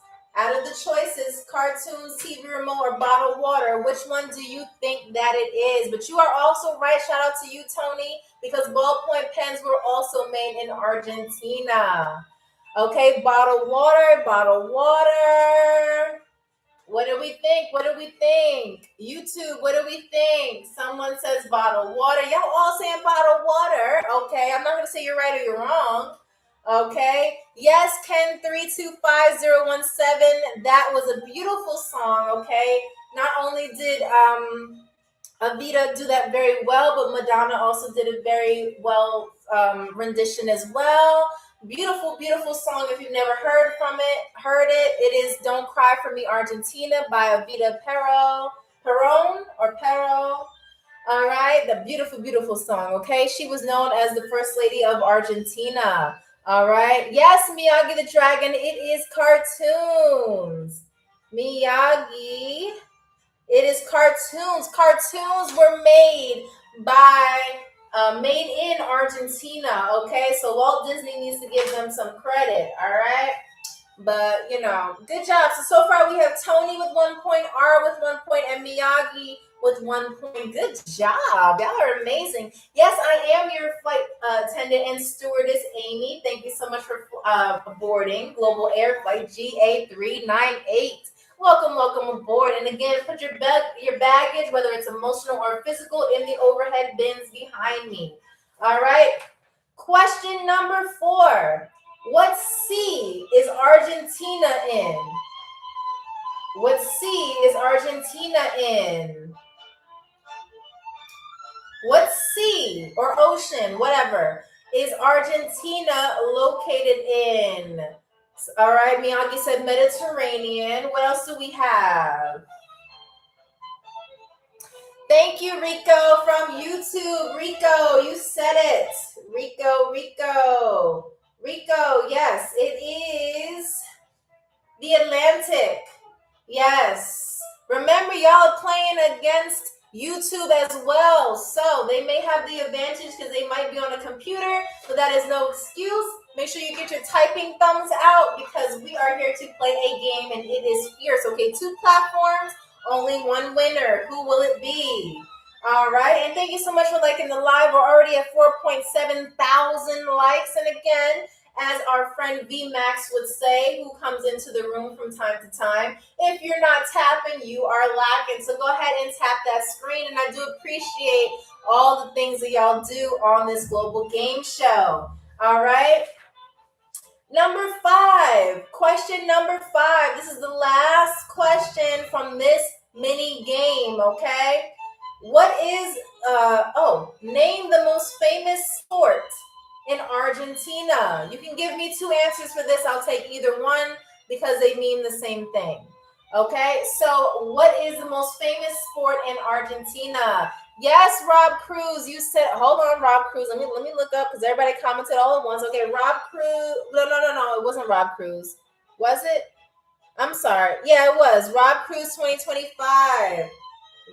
cartoons, TV remote, or bottled water, which one do you think that it is? But you are also right. Shout out to you, Tony, because ballpoint pens were also made in Argentina. Okay, bottled water. What do we think? YouTube, what do we think? Someone says bottled water. Y'all all saying bottled water. Okay, I'm not going to say you're right or you're wrong. Okay. Yes, Ken 325017. That was a beautiful song. Okay. Not only did Avita do that very well, but Madonna also did a very well rendition as well. Beautiful song. If you've never heard it, it is Don't Cry for Me Argentina by Avita Perón. All right, the beautiful song. Okay, she was known as the First Lady of Argentina. All right, yes, Miyagi the Dragon, it is cartoons. Miyagi It is cartoons. Cartoons were made by made in Argentina. Okay, so Walt Disney needs to give them some credit. All right. But good job. So far we have Tony with 1 point, R with 1 point, and Miyagi with 1 point. Good job. Y'all are amazing. Yes, I am your flight attendant and stewardess, Amy. Thank you so much for boarding Global Air Flight GA398. Welcome aboard. And again, put your baggage, whether it's emotional or physical, in the overhead bins behind me. All right. Question number 4. What sea is Argentina in? What sea is Argentina in? What sea or ocean, whatever, is Argentina located in? All right, Miyagi said Mediterranean. What else do we have? Thank you, Rico from YouTube. Rico, you said it. Rico, yes, it is the Atlantic. Yes. Remember, y'all are playing against YouTube as well. So they may have the advantage because they might be on a computer, but that is no excuse. Make sure you get your typing thumbs out because we are here to play a game and it is fierce. Okay, 2 platforms, only 1 winner. Who will it be? All right, and thank you so much for liking the live. We're already at 4.7 thousand likes. And again, as our friend VMAX would say, who comes into the room from time to time, if you're not tapping, you are lacking. So go ahead and tap that screen. And I do appreciate all the things that y'all do on this global game show. All right. Number 5, question number 5. This is the last question from this mini game, okay? What is, name the most famous sport in Argentina. You can give me 2 answers for this. I'll take either one because they mean the same thing. Okay, so what is the most famous sport in Argentina? Yes, Rob Cruz, you said, hold on, Rob Cruz. Let me look up because everybody commented all at once. Okay, Rob Cruz. No, it wasn't Rob Cruz. Was it? I'm sorry. Yeah, it was. Rob Cruz 2025.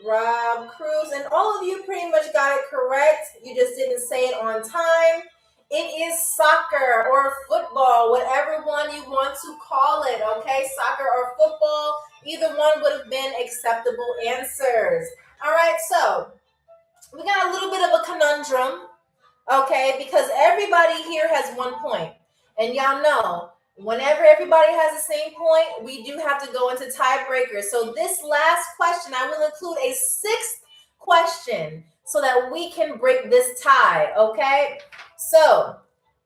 Rob Cruz. And all of you pretty much got it correct. You just didn't say it on time. It is soccer or football, whatever one you want to call it, okay? Soccer or football, either one would have been acceptable answers. All right, so we got a little bit of a conundrum, okay? Because everybody here has 1 point. And y'all know, whenever everybody has the same point, we do have to go into tiebreakers. So this last question, I will include a 6th question so that we can break this tie, okay? So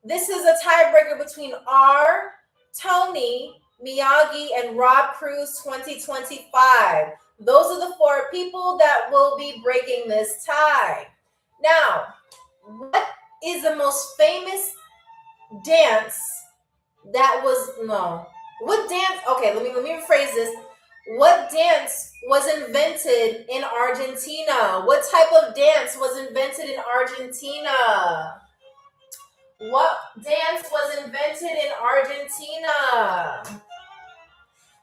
this is a tiebreaker between R, Tony, Miyagi, and Rob Cruz 2025. Those are the 4 people that will be breaking this tie. Now, what is the most famous dance that was, what dance, okay, let me rephrase this. What dance was invented in Argentina? What type of dance was invented in Argentina? What dance was invented in Argentina?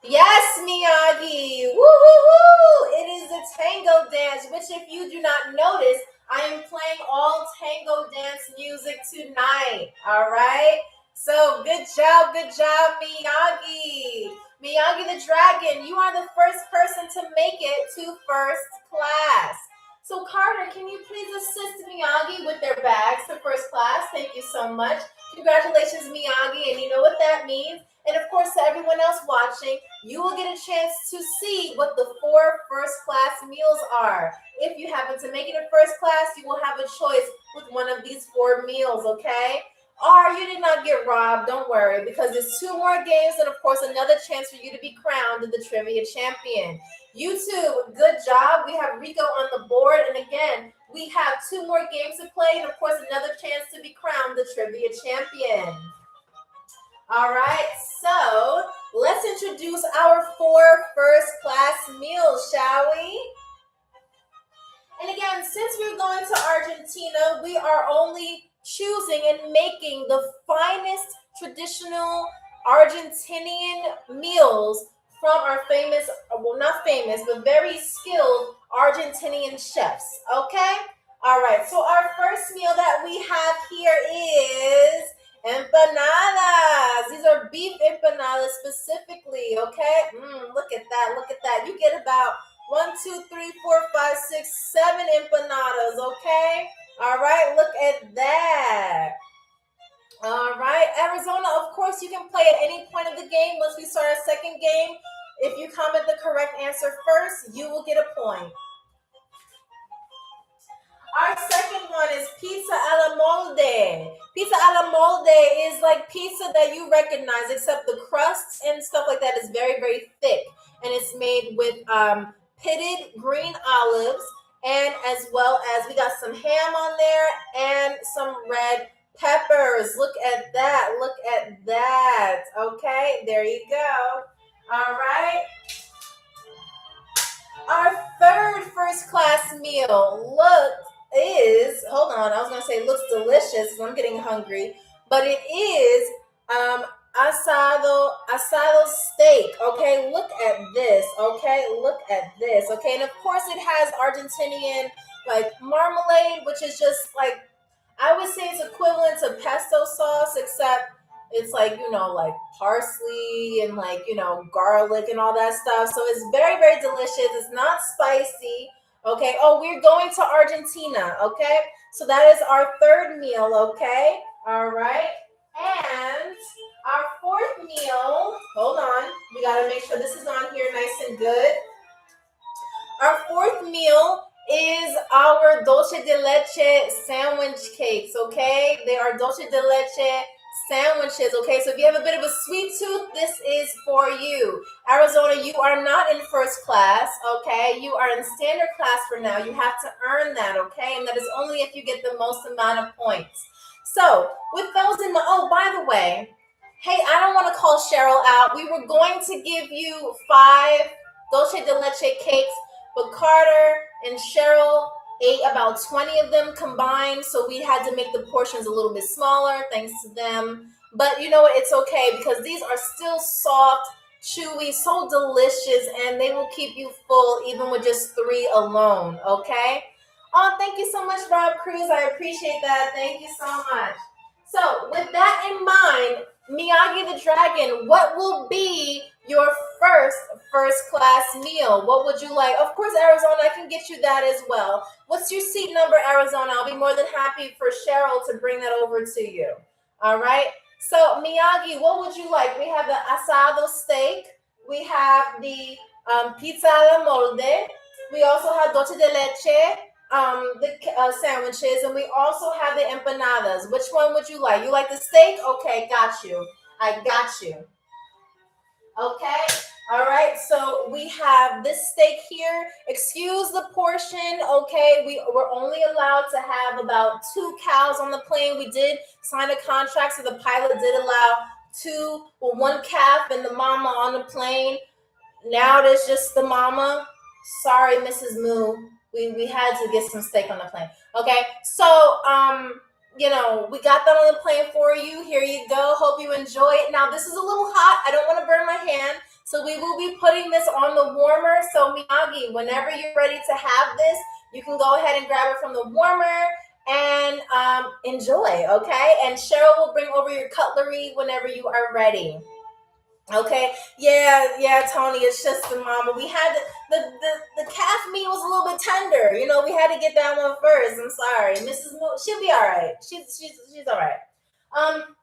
Yes, Miyagi. Woo, woo, woo. It is the tango dance, which if you do not notice, I am playing all tango dance music tonight. All right? So good job, Miyagi. Miyagi the Dragon, you are the first person to make it to first class. So Carter, can you please assist Miyagi with their bags to first class? Thank you so much. Congratulations, Miyagi, and you know what that means. And of course, to everyone else watching, you will get a chance to see what the 4 first class meals are. If you happen to make it in first class, you will have a choice with one of these 4 meals, okay? Or you did not get robbed, don't worry, because there's 2 more games and of course another chance for you to be crowned the trivia champion. YouTube, good job. We have Rico on the board, and again, we have 2 more games to play and of course another chance to be crowned the trivia champion. All right, so let's introduce our 4 first class meals, shall we? And again, since we're going to Argentina, we are only choosing and making the finest traditional Argentinian meals from our famous, well, not famous, but very skilled Argentinian chefs. Okay? All right. So our first meal that we have here is empanadas. These are beef empanadas specifically. Okay? Look at that. Look at that. You get about 1, 2, 3, 4, 5, 6, 7 empanadas. Okay? All right. Look at that. All right, Arizona, of course, you can play at any point of the game. Once we start a second game, if you comment the correct answer first, you will get a point. Our second one is pizza alla molde. Pizza alla molde is like pizza that you recognize, except the crust and stuff like that is very, very thick. And it's made with pitted green olives, and as well as we got some ham on there and some red peppers. Look at that. Look at that. Okay, there you go. All right. Our third first class meal hold on, I was going to say looks delicious because I'm getting hungry, but it is asado steak. Okay, look at this. Okay, look at this. Okay, and of course it has Argentinian like marmalade, which is just like, I would say it's equivalent to pesto sauce, except it's like, like parsley and like, garlic and all that stuff. So it's very, very delicious. It's not spicy. Okay. Oh, we're going to Argentina. Okay. So that is our third meal. Okay. All right. And our fourth meal, hold on. We got to make sure this is on here nice and good. Our fourth meal is our dulce de leche sandwich cakes, okay? They are dulce de leche sandwiches, okay? So if you have a bit of a sweet tooth, this is for you. Arizona, you are not in first class, okay? You are in standard class for now. You have to earn that, okay? And that is only if you get the most amount of points. So with those in mind, oh, by the way, hey, I don't want to call Cheryl out. We were going to give you 5 dulce de leche cakes, but Carter and Cheryl ate about 20 of them combined, so we had to make the portions a little bit smaller, thanks to them. But you know what? It's okay, because these are still soft, chewy, so delicious, and they will keep you full even with just 3 alone, okay? Oh, thank you so much, Rob Cruz. I appreciate that. Thank you so much. So with that in mind, Miyagi the Dragon, what will be your first class meal? What would you like? Of course, Arizona, I can get you that as well. What's your seat number, Arizona? I'll be more than happy for Cheryl to bring that over to you. All right. So Miyagi, what would you like? We have the asado steak. We have the pizza alla molde. We also have dulce de leche. The sandwiches, and we also have the empanadas. Which one would you like? You like the steak? Okay, got you. I got you. Okay, all right. So we have this steak here. Excuse the portion. Okay, we were only allowed to have about 2 cows on the plane. We did sign a contract, so the pilot did allow 1 calf and the mama on the plane. Now there's just the mama. Sorry, Mrs. Moo. We had to get some steak on the plane. Okay, so we got that on the plane for you. Here you go. Hope you enjoy it. Now this is a little hot. I don't want to burn my hand, so we will be putting this on the warmer. So Miyagi, whenever you're ready to have this, you can go ahead and grab it from the warmer and enjoy. Okay, and Cheryl will bring over your cutlery whenever you are ready. Okay, yeah, Tony, it's just the mama. We had the calf meat was a little bit tender. We had to get that one first. I'm sorry, Mrs. Mo, she'll be all right. She's all right.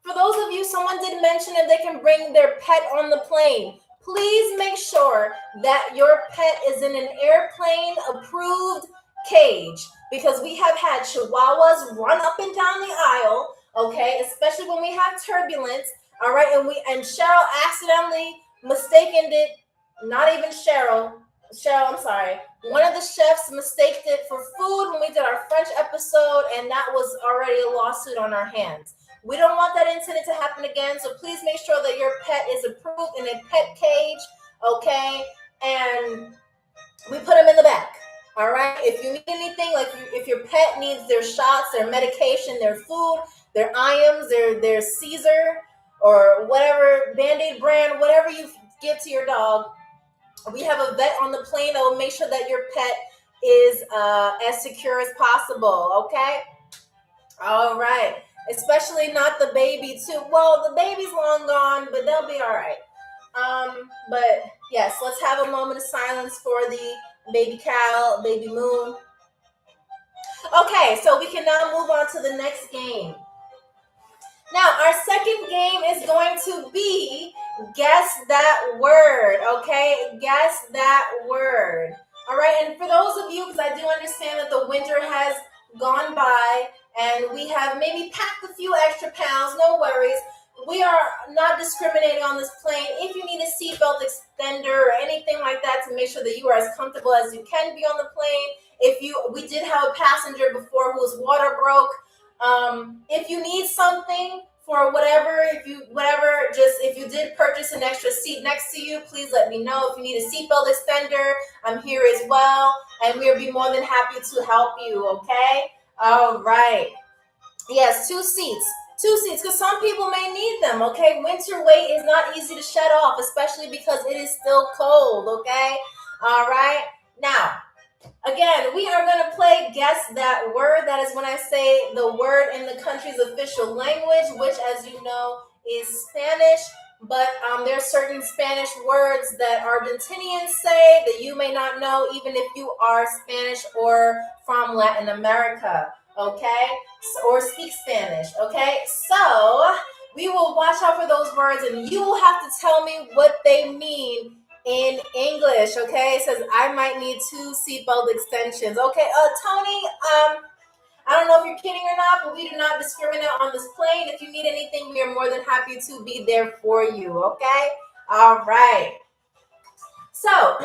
For those of you, someone did mention if they can bring their pet on the plane. Please make sure that your pet is in an airplane approved cage, because we have had chihuahuas run up and down the aisle. Okay, especially when we have turbulence. All right, and Cheryl accidentally mistaken it. Not even Cheryl, I'm sorry. One of the chefs mistaked it for food when we did our French episode, and that was already a lawsuit on our hands. We don't want that incident to happen again, so please make sure that your pet is approved in a pet cage, okay? And we put them in the back, all right? If you need anything, like if your pet needs their shots, their medication, their food, their IMs, their Caesar, or whatever Band-Aid brand, whatever you give to your dog, We have a vet on the plane that will make sure that your pet is as secure as possible, okay? All right. Especially not the baby, too. Well, the baby's long gone, but they'll be all right. But yes, let's have a moment of silence for the baby cow, baby moon. Okay, so we can now move on to the next game. Now, our second game is going to be guess that word, okay? Guess that word. All right, and for those of you, because I do understand that the winter has gone by and we have maybe packed a few extra pounds, no worries. We are not discriminating on this plane. If you need a seatbelt extender or anything like that to make sure that you are as comfortable as you can be on the plane. We did have a passenger before whose water broke. If you need something for whatever, if you did purchase an extra seat next to you, please let me know. If you need a seatbelt extender, I'm here as well, and we'll be more than happy to help you, okay? All right. Yes, two seats, because some people may need them, okay? Winter weight is not easy to shut off, especially because it is still cold, okay? All right. Now, again, we are going to play Guess That Word. That is when I say the word in the country's official language, which, as you know, is Spanish. But there are certain Spanish words that Argentinians say that you may not know, even if you are Spanish or from Latin America, okay? Or speak Spanish, okay? So we will watch out for those words, and you will have to tell me what they mean in English, okay? It says I might need 2 seatbelt extensions. Okay, Tony, I don't know if you're kidding or not, but we do not discriminate on this plane. If you need anything, we are more than happy to be there for you, okay? All right. So,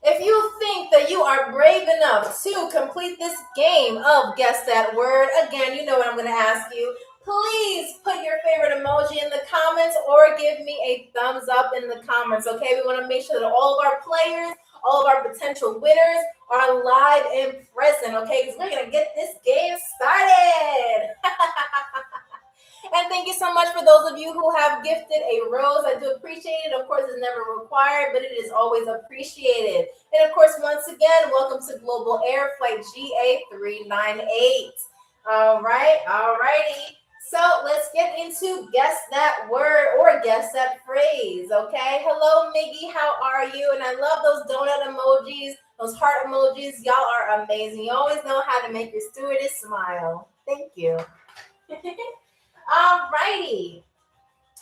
if you think that you are brave enough to complete this game of Guess That Word, again, you know what I'm going to ask you. Please put your favorite emoji in the comments or give me a thumbs up in the comments, okay? We want to make sure that all of our players, all of our potential winners are live and present, okay? Because we're going to get this game started. And thank you so much for those of you who have gifted a rose. I do appreciate it. Of course, it's never required, but it is always appreciated. And of course, once again, welcome to Global Air Flight GA398. All right, all righty. So let's get into Guess That Word or Guess That Phrase, okay? Hello, Miggy, how are you? And I love those donut emojis, those heart emojis. Y'all are amazing. You always know how to make your stewardess smile. Thank you. All righty.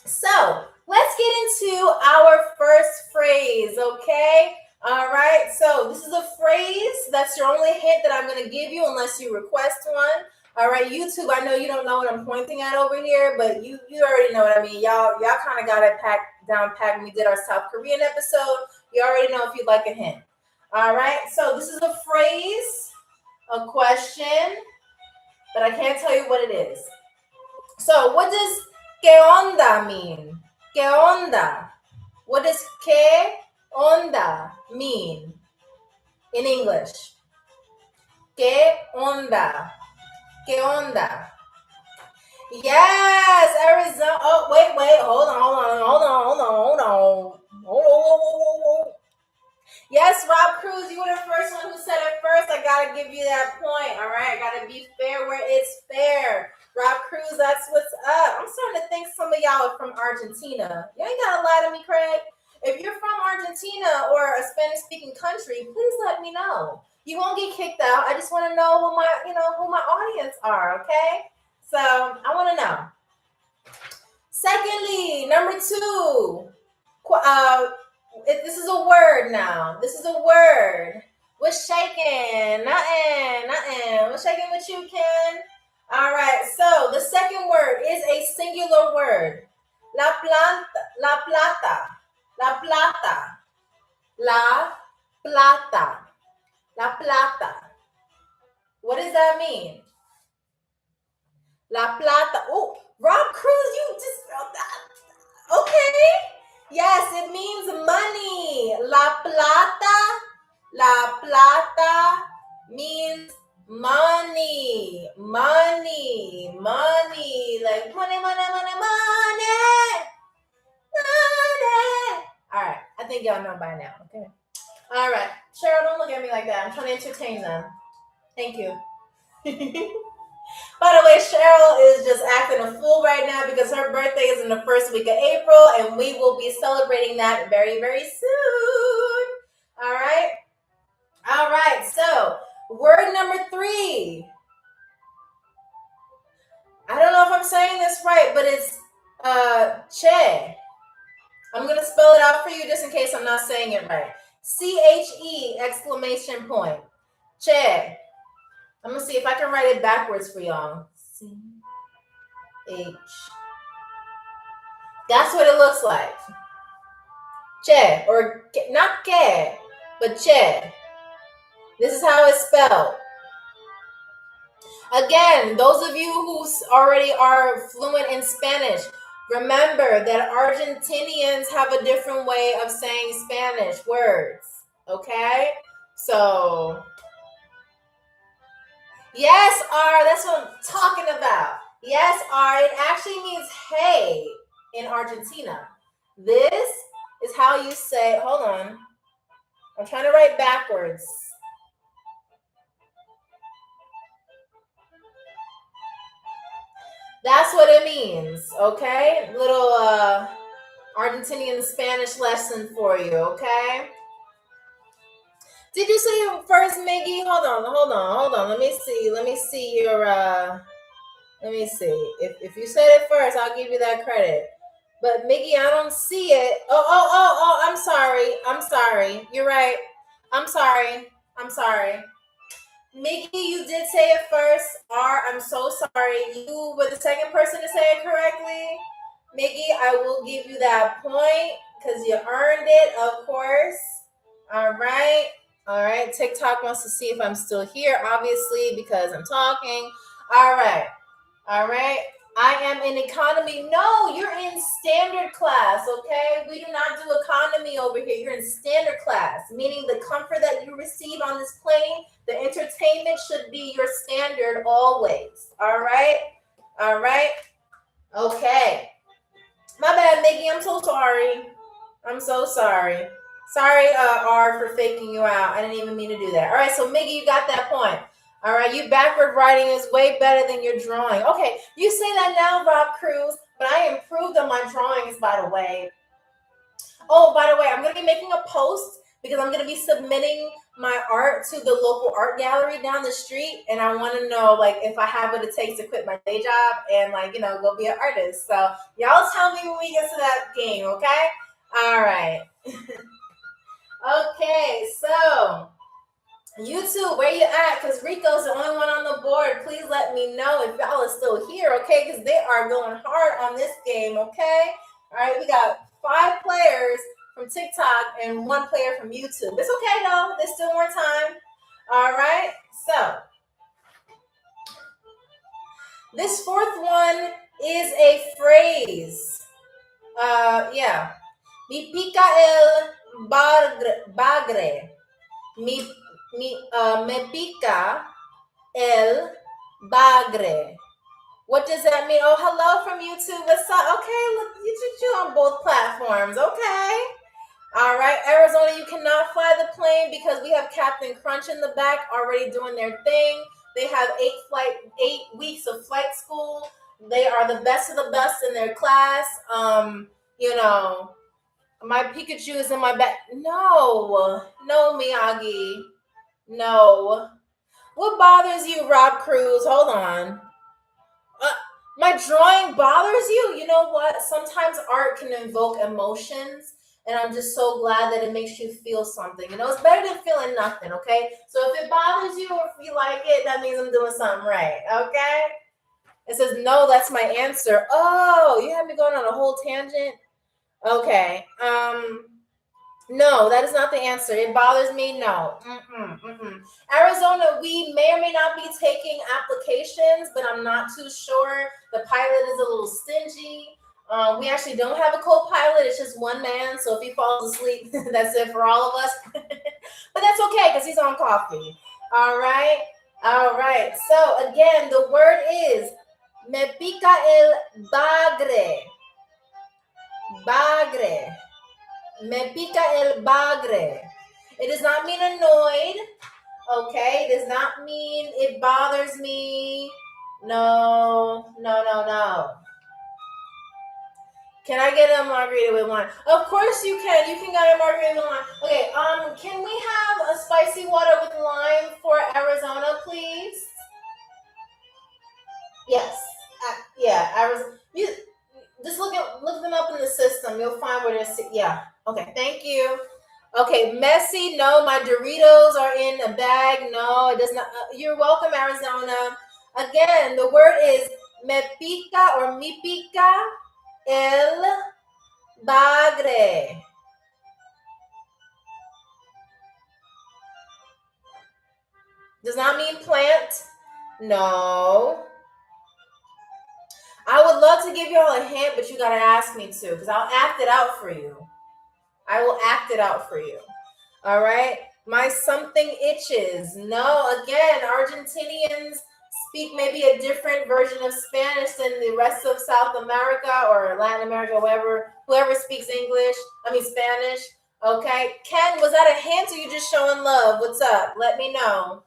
So let's get into our first phrase, okay? All right. So this is a phrase. That's your only hint that I'm going to give you unless you request one. All right, YouTube, I know you don't know what I'm pointing at over here, but you already know what I mean. Y'all kind of got it down packed when we did our South Korean episode. You already know if you'd like a hint. All right. So this is a phrase, a question, but I can't tell you what it is. So what does que onda mean? Que onda? What does que onda mean in English? Que onda? Que onda? Yes, Arizona. Oh, wait. Hold on. Yes, Rob Cruz, you were the first one who said it first. I got to give you that point, all right? I got to be fair where it's fair. Rob Cruz, that's what's up. I'm starting to think some of y'all are from Argentina. You ain't got to lie to me, Craig. If you're from Argentina or a Spanish-speaking country, please let me know. You won't get kicked out. I just want to know who my audience are, okay? So I want to know. Secondly, number 2, this is a word now. This is a word. What's shaking? Nothing. What's shaking with you, Ken? All right. So the second word is a singular word. La plata. La plata. La plata. La plata. La plata. What does that mean? La plata. Oh, Rob Cruz, you just okay. Yes, it means money. La plata means money. Money. Like money. All right. I think y'all know by now, okay? All right. Cheryl, don't look at me like that. I'm trying to entertain them. Thank you. By the way, Cheryl is just acting a fool right now because her birthday is in the first week of April, and we will be celebrating that very, very soon. All right? All right. So, word number 3. I don't know if I'm saying this right, but it's che. I'm going to spell it out for you just in case I'm not saying it right. CHE exclamation point. Che. I'm going to see if I can write it backwards for y'all. CH. That's what it looks like. Che, or not que, but che. This is how it's spelled. Again, those of you who already are fluent in Spanish, remember that Argentinians have a different way of saying Spanish words. Okay? So, yes, R, that's what I'm talking about. Yes, R, it actually means hey in Argentina. This is how you say, hold on. I'm trying to write backwards. That's what it means, okay? Little Argentinian Spanish lesson for you, okay? Did you say it first, Miggy? Hold on. Let me see your, let me see. If you said it first, I'll give you that credit. But Miggy, I don't see it. Oh, I'm sorry. You're right. I'm sorry. Miggy, you did say it first. R, I'm so sorry. You were the second person to say it correctly. Miggy, I will give you that point because you earned it, of course. All right. TikTok wants to see if I'm still here, obviously, because I'm talking. All right. I am in economy. No, you're in standard class, okay? We do not do economy over here. You're in standard class, meaning the comfort that you receive on this plane, the entertainment should be your standard always. All right? Okay. My bad, Mickey. I'm so sorry. Sorry, R, for faking you out. I didn't even mean to do that. All right, so Miggy, you got that point. All right, you backward writing is way better than your drawing. Okay, you say that now, Rob Cruz, but I improved on my drawings, by the way. Oh, by the way, I'm going to be making a post because I'm going to be submitting my art to the local art gallery down the street, and I want to know, like, if I have what it takes to quit my day job and, like, go be an artist. So y'all tell me when we get to that game, okay? All right. Okay, so YouTube, where you at? Because Rico's the only one on the board. Please let me know if y'all are still here, okay? Because they are going hard on this game, okay? All right, we got 5 players from TikTok and 1 player from YouTube. It's okay, though. There's still more time. All right, so this 4th one is a phrase. Yeah. Mi pica el bagre. Me pica el bagre. What does that mean? Oh, hello from YouTube. What's up? Okay, look, you on both platforms. Okay. All right, Arizona, you cannot fly the plane because we have Captain Crunch in the back already doing their thing. They have 8 weeks of flight school. They are the best of the best in their class. My Pikachu is in my back. No, Miyagi. No. What bothers you, Rob Cruz? Hold on. My drawing bothers you? You know what? Sometimes art can invoke emotions, and I'm just so glad that it makes you feel something. It's better than feeling nothing, okay? So if it bothers you or if you like it, that means I'm doing something right, okay? It says, no, that's my answer. Oh, you had me going on a whole tangent? Okay. No, that is not the answer. It bothers me. No. Arizona, we may or may not be taking applications, but I'm not too sure. The pilot is a little stingy. We actually don't have a co-pilot. It's just one man. So if he falls asleep, that's it for all of us. But that's okay because he's on coffee. All right. So again, the word is me pica el bagre. Bagre. Me pica el bagre. It does not mean annoyed. Okay, it does not mean it bothers me. No. Can I get a margarita with wine? Of course you can. You can get a margarita with wine. Okay, can we have a spicy water with lime for Arizona, please? Yes. Yeah, Arizona. You just look them up in the system. You'll find where they're. Yeah. Okay. Thank you. Okay, messy. No, my Doritos are in a bag. No, it does not. You're welcome, Arizona. Again, the word is me pica or mi pica el bagre. Does not mean plant. No. I would love to give you all a hint, but you gotta ask me to, because I'll act it out for you. I will act it out for you. All right. My something itches. No, again, Argentinians speak maybe a different version of Spanish than the rest of South America or Latin America, whoever speaks Spanish. Okay. Ken, was that a hint or you just showing love? What's up? Let me know.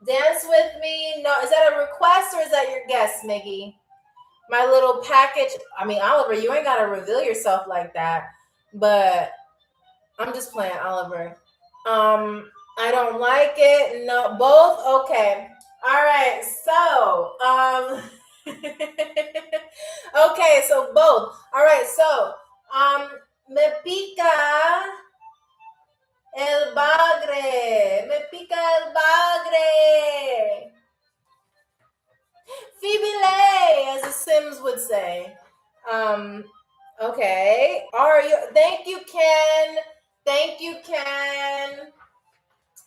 Dance with me. No, is that a request or is that your guess, Miggy? My little package. Oliver, you ain't got to reveal yourself like that. But I'm just playing, Oliver. I don't like it. No, both? Okay. All right. So, okay, so both. All right, so, me pica el bagre. Me pica el bagre. Fibile, as the Sims would say. Okay. Thank you, Ken. Thank you, Ken.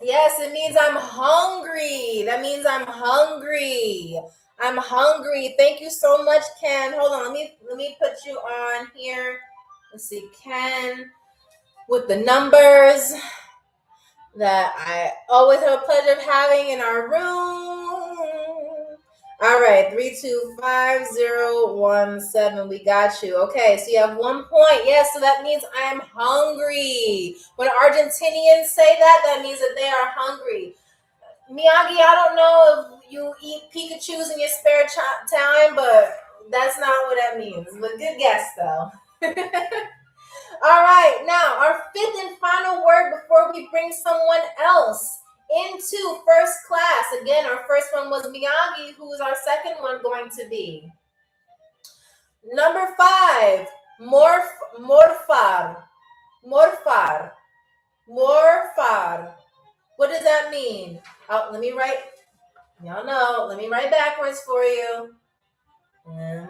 Yes, it means I'm hungry. That means I'm hungry. I'm hungry. Thank you so much, Ken. Hold on. Let me put you on here. Let's see, Ken, with the numbers that I always have a pleasure of having in our room. All right, 325017. We got you. Okay, so you have 1 point. Yes, so that means I am hungry. When Argentinians say that, that means that they are hungry. Miyagi, I don't know if you eat Pikachus in your spare time, but that's not what that means. But good guess, though. All right, now our fifth and final word before we bring someone else into first class. Again, our first one was Miyagi. Who is our second one going to be? Number 5, morfar. What does that mean? Let me write. Y'all know. Let me write backwards for you. A.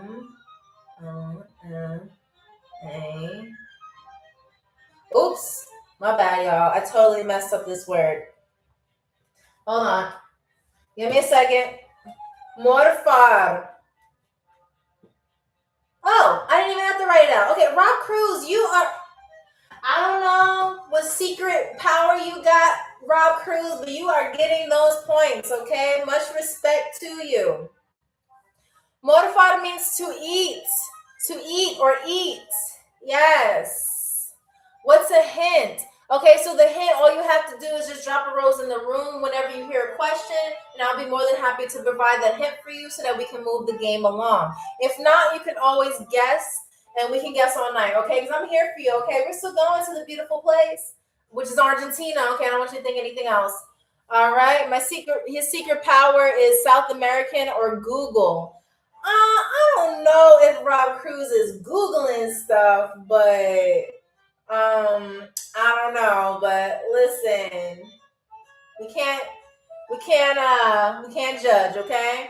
Oops, my bad, y'all. I totally messed up this word. Hold on. Give me a second. Morfar. Oh, I didn't even have to write it out. Okay, Rob Cruz, you are... I don't know what secret power you got, Rob Cruz, but you are getting those points, okay? Much respect to you. Morfar means to eat. To eat or eat. Yes. What's a hint? Okay, so the hint, all you have to do is just drop a rose in the room whenever you hear a question, and I'll be more than happy to provide that hint for you so that we can move the game along. If not, you can always guess, and we can guess all night, okay? Because I'm here for you, okay? We're still going to the beautiful place, which is Argentina, okay? I don't want you to think anything else. All right, his secret power is South American or Google. I don't know if Rob Cruz is Googling stuff, but... I don't know, but listen, we can't judge, okay?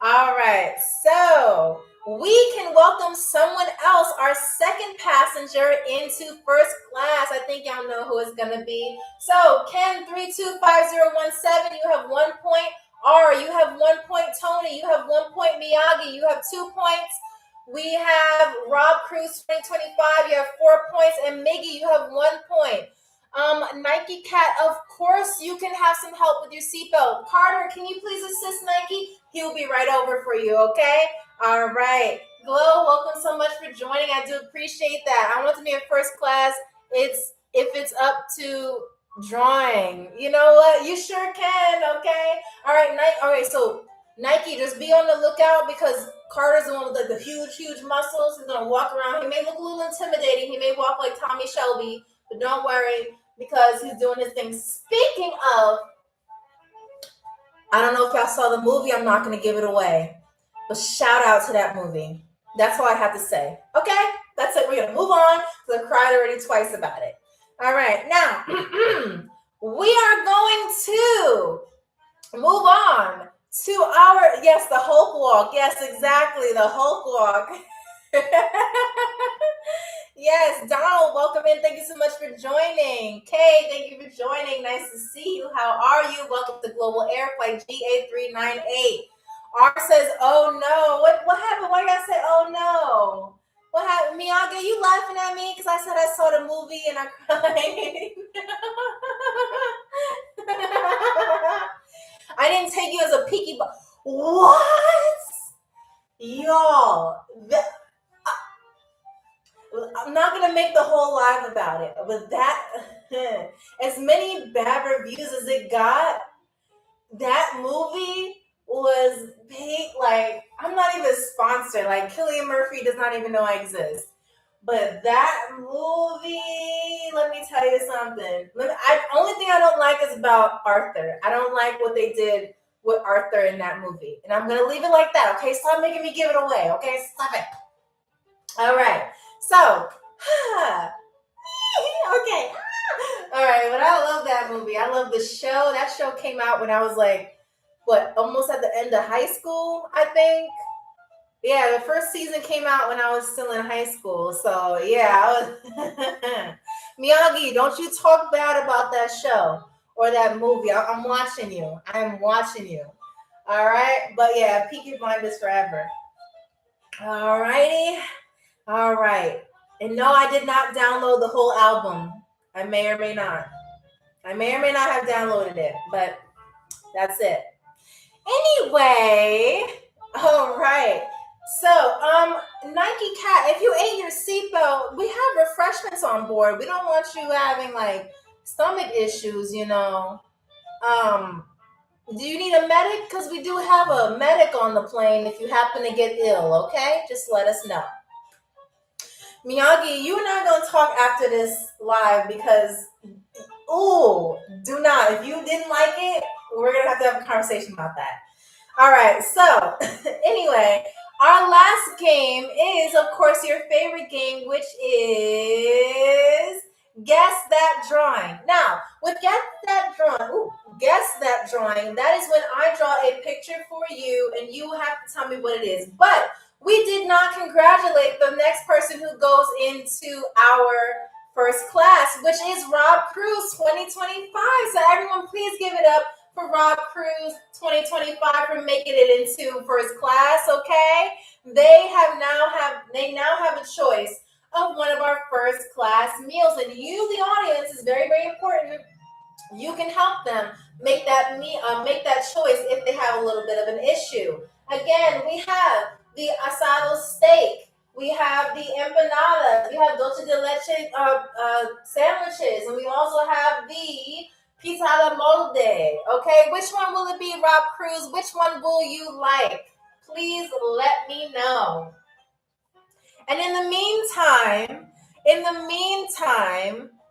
All right, so we can welcome someone else, our second passenger into first class. I think y'all know who it's gonna be. So Ken 325017, you have 1 point. R, you have 1 point. Tony, you have 1 point. Miyagi, you have 2 points. We have Rob Cruz 2025, you have 4 points, and Miggy, you have 1 point. Nike Cat, of course you can have some help with your seatbelt. Carter, can you please assist Nike? He'll be right over for you, okay? All right. Glow, welcome so much for joining. I do appreciate that. I want to be in first class if it's up to drawing. You know what? You sure can. Okay. All right, Nike. All right, so Nike, just be on the lookout because Carter's the one with like the huge muscles. He's gonna walk around. He may look a little intimidating. He may walk like Tommy Shelby, but don't worry because he's doing his thing. Speaking of, I don't know if y'all saw the movie. I'm not gonna give it away, but shout out to that movie. That's all I have to say. Okay, that's it. We're gonna move on because I cried already twice about it. All right, now we are going to move on to our, yes, the Hulk walk. Yes, exactly, the Hulk walk. Yes, Donald, welcome in. Thank you so much for joining. Kay, thank you for joining. Nice to see you. How are you? Welcome to Global Air Flight GA398. R says, oh no. What happened? Why did I say, oh no? What happened? Miyagi, you laughing at me because I said I saw the movie and I cried. I didn't take you as a peaky, but what? Y'all, I'm not going to make the whole live about it, but that, as many bad reviews as it got, that movie was big. Like, I'm not even sponsored. Like, Cillian Murphy does not even know I exist. But that movie, let me tell you something. Only thing I don't like is about Arthur. I don't like what they did with Arthur in that movie. And I'm going to leave it like that, okay? Stop making me give it away, okay? Stop it. All right. So, okay. All right, but I love that movie. I love the show. That show came out when I was like, almost at the end of high school, I think. Yeah, the first season came out when I was still in high school. So, yeah, I was Miyagi, don't you talk bad about that show or that movie. I'm watching you. I'm watching you. All right? But, yeah, Peaky Blinders forever. All righty. All right. And no, I did not download the whole album. I may or may not. I may or may not have downloaded it, but that's it. Anyway, all right. So, Nike Cat, if you ate your seatbelt, we have refreshments on board. We don't want you having like stomach issues, you know. Do you need a medic? Because we do have a medic on the plane if you happen to get ill, okay? Just let us know. Miyagi, you and I are going to talk after this live because, do not. If you didn't like it, we're going to have a conversation about that. All right. So, anyway, our last game is, of course, your favorite game, which is Guess That Drawing. Now, with Guess That Drawing, that is when I draw a picture for you, and you have to tell me what it is. But we did not congratulate the next person who goes into our first class, which is Rob Cruz 2025. So everyone, please give it up for Rob Cruz 2025 for making it into first class. Okay, they now have a choice of one of our first class meals, and you, the audience, is very, very important. You can help them make that choice if they have a little bit of an issue. Again, we have the asado steak, we have the empanadas, we have dulce de leche sandwiches, and we also have the pizza de molde. Okay, which one will it be, Rob Cruz? Which one will you like? Please let me know. And in the meantime,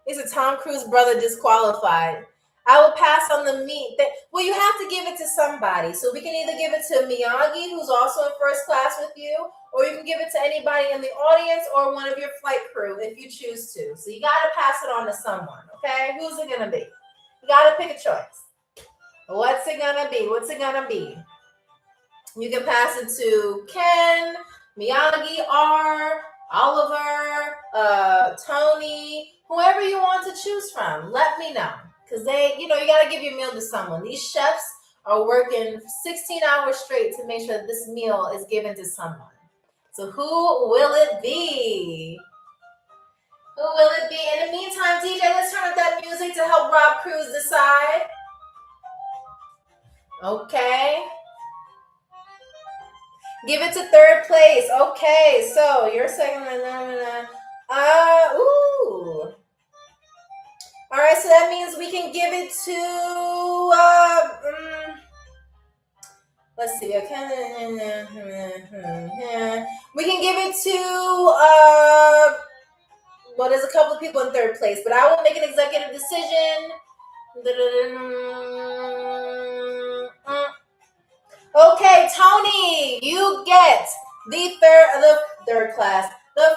is a Tom Cruise brother disqualified? I will pass on the meat. Well, you have to give it to somebody. So we can either give it to Miyagi, who's also in first class with you, or you can give it to anybody in the audience or one of your flight crew if you choose to. So you got to pass it on to someone, okay? Who's it going to be? You got to pick a choice. What's it going to be? What's it going to be? You can pass it to Ken, Miyagi, R, Oliver, Tony, whoever you want to choose from. Let me know. Because you got to give your meal to someone. These chefs are working 16 hours straight to make sure that this meal is given to someone. So who will it be? Who will it be? In the meantime, DJ, let's turn up that music to help Rob Cruz decide. Okay. Give it to third place. Okay, so you're second. Ooh. All right, so that means we can give it to, let's see, okay. We can give it to, well, there's a couple of people in third place, but I will make an executive decision. Okay, Tony, you get the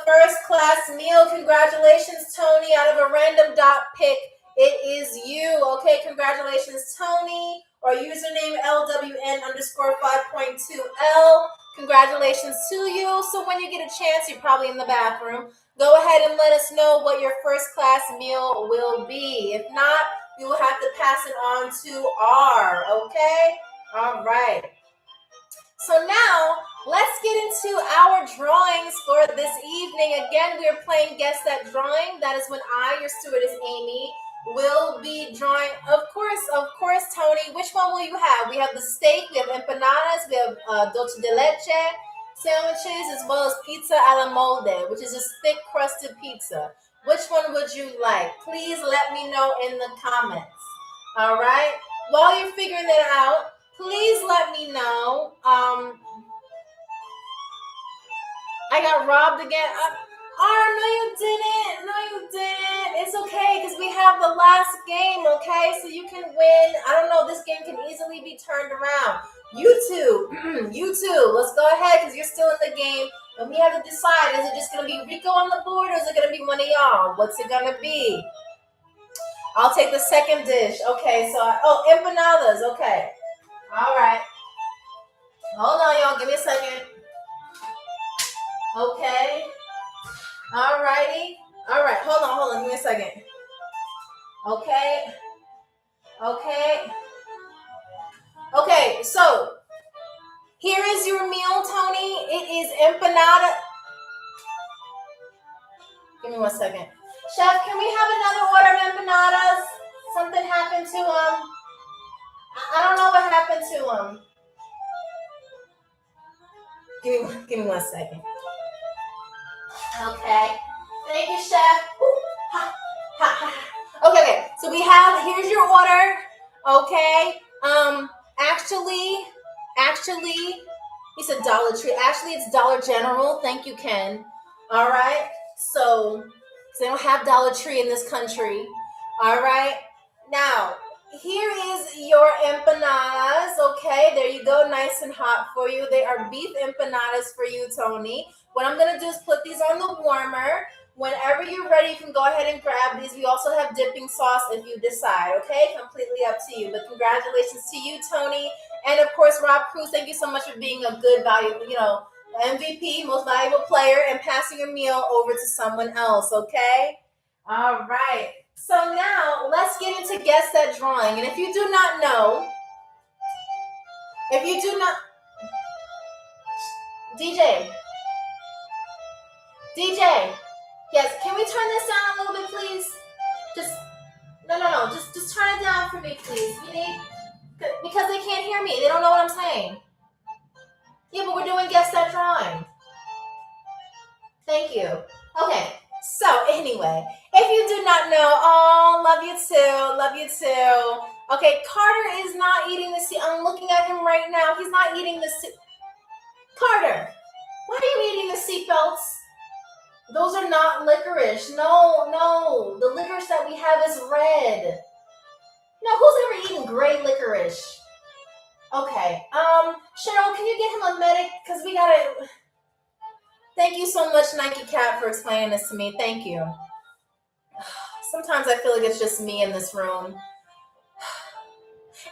first class meal. Congratulations, Tony. Out of a random dot pick, it is you. Okay, congratulations, Tony. Or username LWN_5.2L. Congratulations to you. So when you get a chance, you're probably in the bathroom. Go ahead and let us know what your first class meal will be. If not, you will have to pass it on to R. Okay? All right. So now, let's get into our drawings for this evening. Again, we are playing Guess That Drawing. That is when I, your stewardess Amy, will be drawing. Of course, Tony. Which one will you have? We have the steak, we have empanadas, we have dulce de leche sandwiches, as well as pizza alla molde, which is a thick crusted pizza. Which one would you like? Please let me know in the comments. All right? While you're figuring that out, please let me know. I got robbed again. No, you didn't. No, you didn't. It's okay because we have the last game, okay? So you can win. I don't know. This game can easily be turned around. YouTube. YouTube. Let's go ahead because you're still in the game. And we have to decide, is it just going to be Rico on the board or is it going to be one of y'all? What's it going to be? I'll take the second dish. Okay, so, empanadas. Okay. All right. Hold on, y'all. Give me a second. Okay. All righty. All right. Hold on. Give me a second. Okay. Okay, so here is your meal, Tony. It is empanada. Give me 1 second. Chef, can we have another order of empanadas? Something happened to them. I don't know what happened to them. Give me 1 second. Okay. Thank you, Chef. Okay. So here's your order. Okay. Actually, he said Dollar Tree. Actually, it's Dollar General. Thank you, Ken. All right. So they don't have Dollar Tree in this country. All right. Now, here is your empanadas. Okay, there you go. Nice and hot for you. They are beef empanadas for you, Tony. What I'm going to do is put these on the warmer. Whenever you're ready, you can go ahead and grab these. We also have dipping sauce if you decide, okay? Completely up to you. But congratulations to you, Tony. And, of course, Rob Cruz, thank you so much for being a good value, MVP, most valuable player, and passing your meal over to someone else, okay? All right. So now, let's get into Guess That Drawing. And if you do not know, DJ, yes, can we turn this down a little bit, please? Just turn it down for me, please. Because they can't hear me. They don't know what I'm saying. Yeah, but we're doing Guess That Drawing. Thank you. Okay, so anyway, if you do not know, love you too. Okay, Carter is not eating the seat. I'm looking at him right now. He's not eating the seat. Carter, why are you eating the seatbelts? Those are not licorice. No. The licorice that we have is red. No, who's ever eaten gray licorice? Okay. Cheryl, can you get him a medic? Because we gotta... Thank you so much, Nike Cat, for explaining this to me. Thank you. Sometimes I feel like it's just me in this room.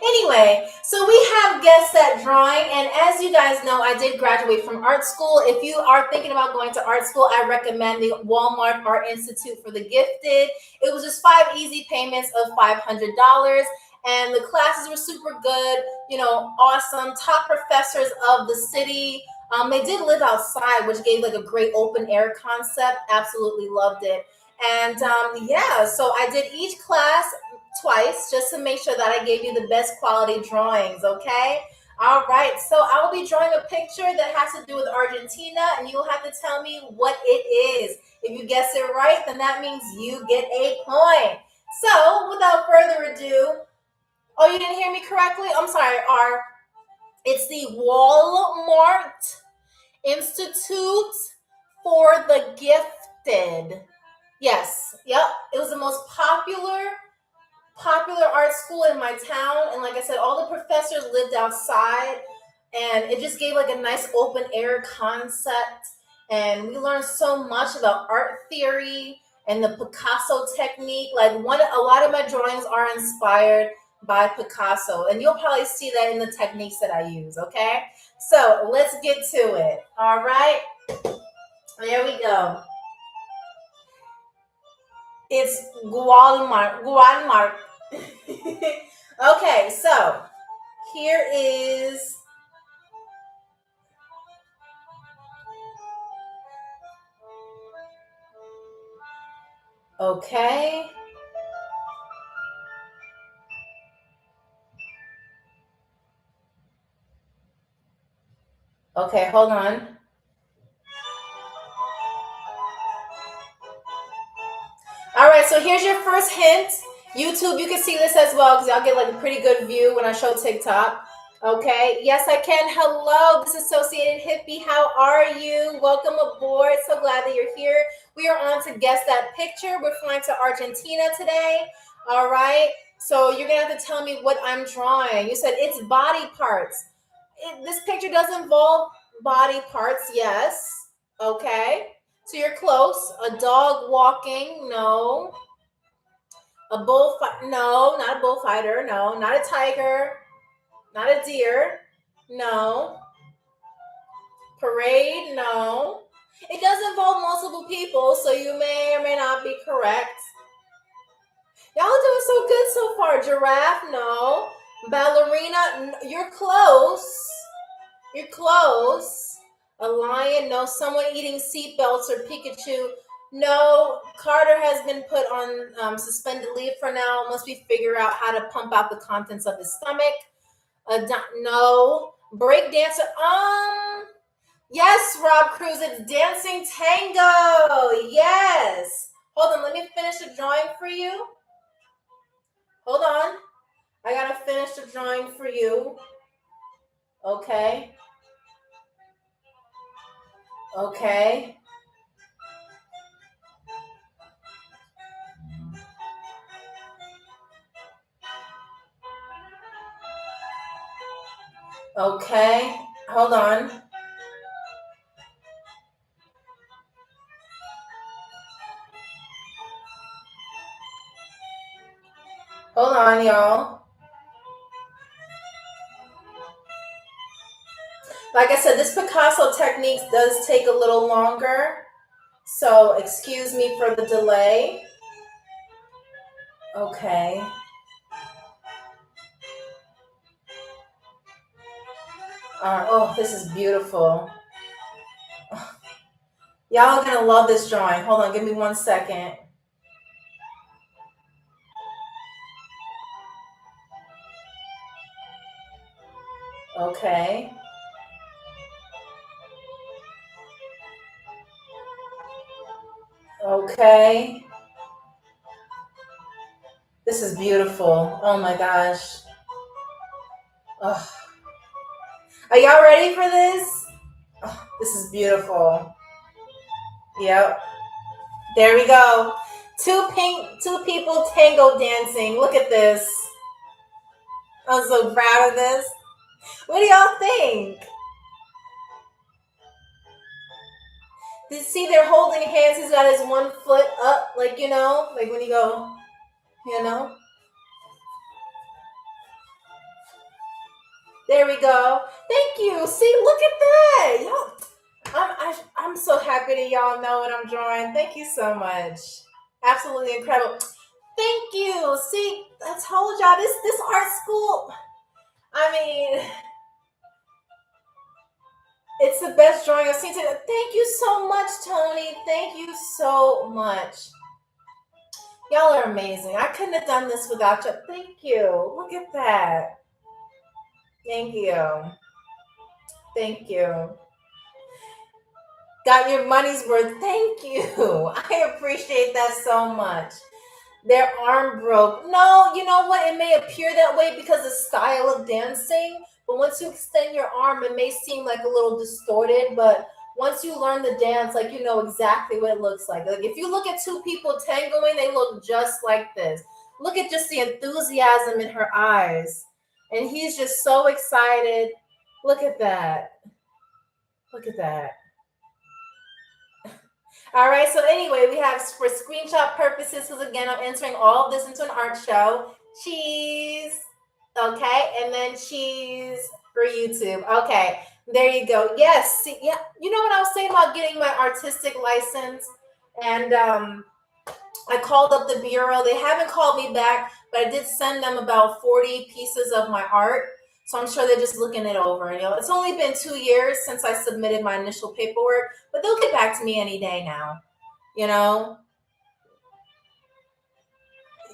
Anyway, so we have Guess That Drawing, and as you guys know, I did graduate from art school. If you are thinking about going to art school, I recommend the Walmart Art Institute for the Gifted. It was just 5 easy payments of $500, and the classes were super good, awesome, top professors of the city. They did live outside, which gave like a great open air concept. Absolutely loved it. And so I did each class twice just to make sure that I gave you the best quality drawings, okay? All right, so I will be drawing a picture that has to do with Argentina, and you'll have to tell me what it is. If you guess it right, then that means you get a point. So without further ado, oh, you didn't hear me correctly? I'm sorry, it's the Walmart Institute for the Gifted. Yes, yep. It was the most popular art school in my town, and like I said, all the professors lived outside, and it just gave like a nice open air concept, and we learned so much about art theory and the Picasso technique. Like a lot of my drawings are inspired by Picasso, and you'll probably see that in the techniques that I use. Okay, so let's get to it. All right, there we go. It's Guatemala. Okay, so here is okay. Okay, hold on. All right, so here's your first hint. YouTube, you can see this as well because y'all get like a pretty good view when I show TikTok. Okay, yes, I can. Hello, Disassociated Hippie. How are you? Welcome aboard. So glad that you're here. We are on to Guess That Picture. We're flying to Argentina today. All right, so you're going to have to tell me what I'm drawing. You said it's body parts. This picture does involve body parts, yes. Okay, so you're close. A dog walking, no. A no, not a bullfighter, no. Not a tiger, not a deer, no. Parade, no. It does involve multiple people, so you may or may not be correct. Y'all doing so good so far. Giraffe, no. Ballerina, you're close. You're close. A lion, no. Someone eating seatbelts or Pikachu, no. Carter has been put on suspended leave for now. Unless we figure out how to pump out the contents of his stomach. No. Break dancer, yes, Rob Cruz, it's dancing tango. Yes. Hold on, let me finish the drawing for you. Hold on. I gotta finish the drawing for you. Okay. Okay. Okay. Hold on. Hold on, y'all. Like I said, this Picasso technique does take a little longer, so excuse me for the delay. Okay. Oh, this is beautiful. Y'all are gonna love this drawing. Hold on, give me 1 second. Okay. Okay. This is beautiful. Oh my gosh. Ugh. Are y'all ready for this? Oh, this is beautiful. Yep. There we go. Two people tango dancing. Look at this. I'm so proud of this. What do y'all think? You see, they're holding hands. He's got his one foot up, like, you know, like when you go, you know. There we go. Thank you. See, look at that. Y'all, I'm so happy that y'all know what I'm drawing. Thank you so much. Absolutely incredible. Thank you. See, I told y'all this art school. I mean, it's the best drawing I've seen today. Thank you so much, Tony. Thank you so much. Y'all are amazing. I couldn't have done this without you. Thank you. Look at that. Thank you. Thank you. Got your money's worth. Thank you. I appreciate that so much. Their arm broke. No, you know what? It may appear that way because of style of dancing. But once you extend your arm, it may seem like a little distorted. But once you learn the dance, like you know exactly what it looks like. Like if you look at two people tangoing, they look just like this. Look at just the enthusiasm in her eyes. And he's just so excited. Look at that. Look at that. All right. So anyway, we have for screenshot purposes, because again, I'm entering all of this into an art show. Cheese. Okay. And then cheese for YouTube. Okay. There you go. Yes. See, yeah. You know what I was saying about getting my artistic license? And I called up the bureau. They haven't called me back, but I did send them about 40 pieces of my art. So I'm sure they're just looking it over. You know, it's only been 2 years since I submitted my initial paperwork, but they'll get back to me any day now. You know,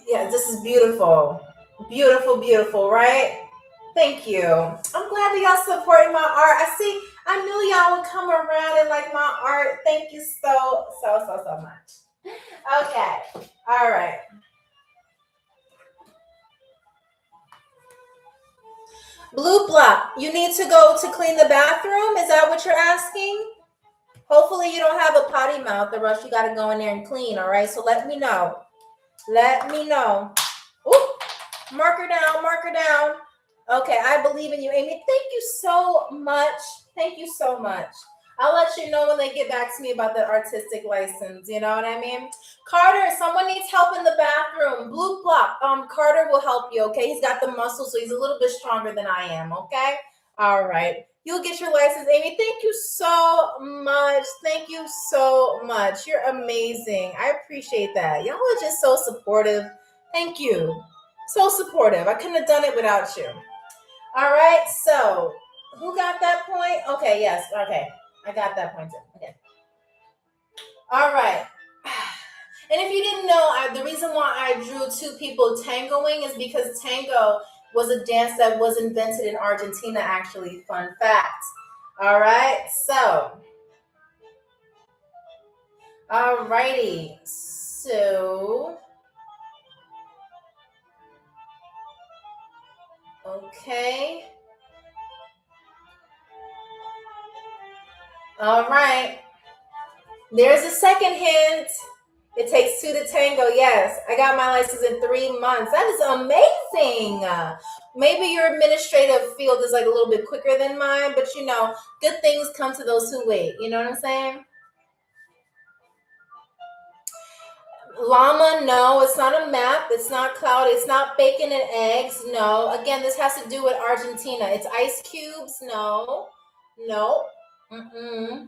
yeah, this is beautiful, beautiful, beautiful, right? Thank you. I'm glad that y'all supporting my art. I knew y'all would come around and like my art. Thank you so much. Okay, all right. Blue block, you need to go to clean the bathroom? Is that what you're asking? Hopefully you don't have a potty mouth or else you got to go in there and clean, all right? So let me know. Let me know. Ooh, marker down, marker down. Okay, I believe in you, Amy. Thank you so much. Thank you so much. I'll let you know when they get back to me about the artistic license. You know what I mean? Carter, someone needs help in the bathroom. Blue block. Carter will help you. Okay, he's got the muscles, so he's a little bit stronger than I am. Okay. All right. You'll get your license, Amy. Thank you so much. Thank you so much. You're amazing. I appreciate that. Y'all are just so supportive. Thank you. So supportive. I couldn't have done it without you. All right. So, who got that point? Okay. Yes. Okay. I got that point too. Okay. All right. And if you didn't know, the reason why I drew two people tangoing is because tango was a dance that was invented in Argentina, actually. Fun fact. All right. So, all righty. So, okay. All right. There's a second hint. It takes two to tango. Yes, I got my license in 3 months. That is amazing. Maybe your administrative field is like a little bit quicker than mine, but you know, good things come to those who wait. You know what I'm saying? Llama, no, it's not a map. It's not cloud. It's not bacon and eggs. No. Again, this has to do with Argentina. It's ice cubes. No. No. Mm-mm.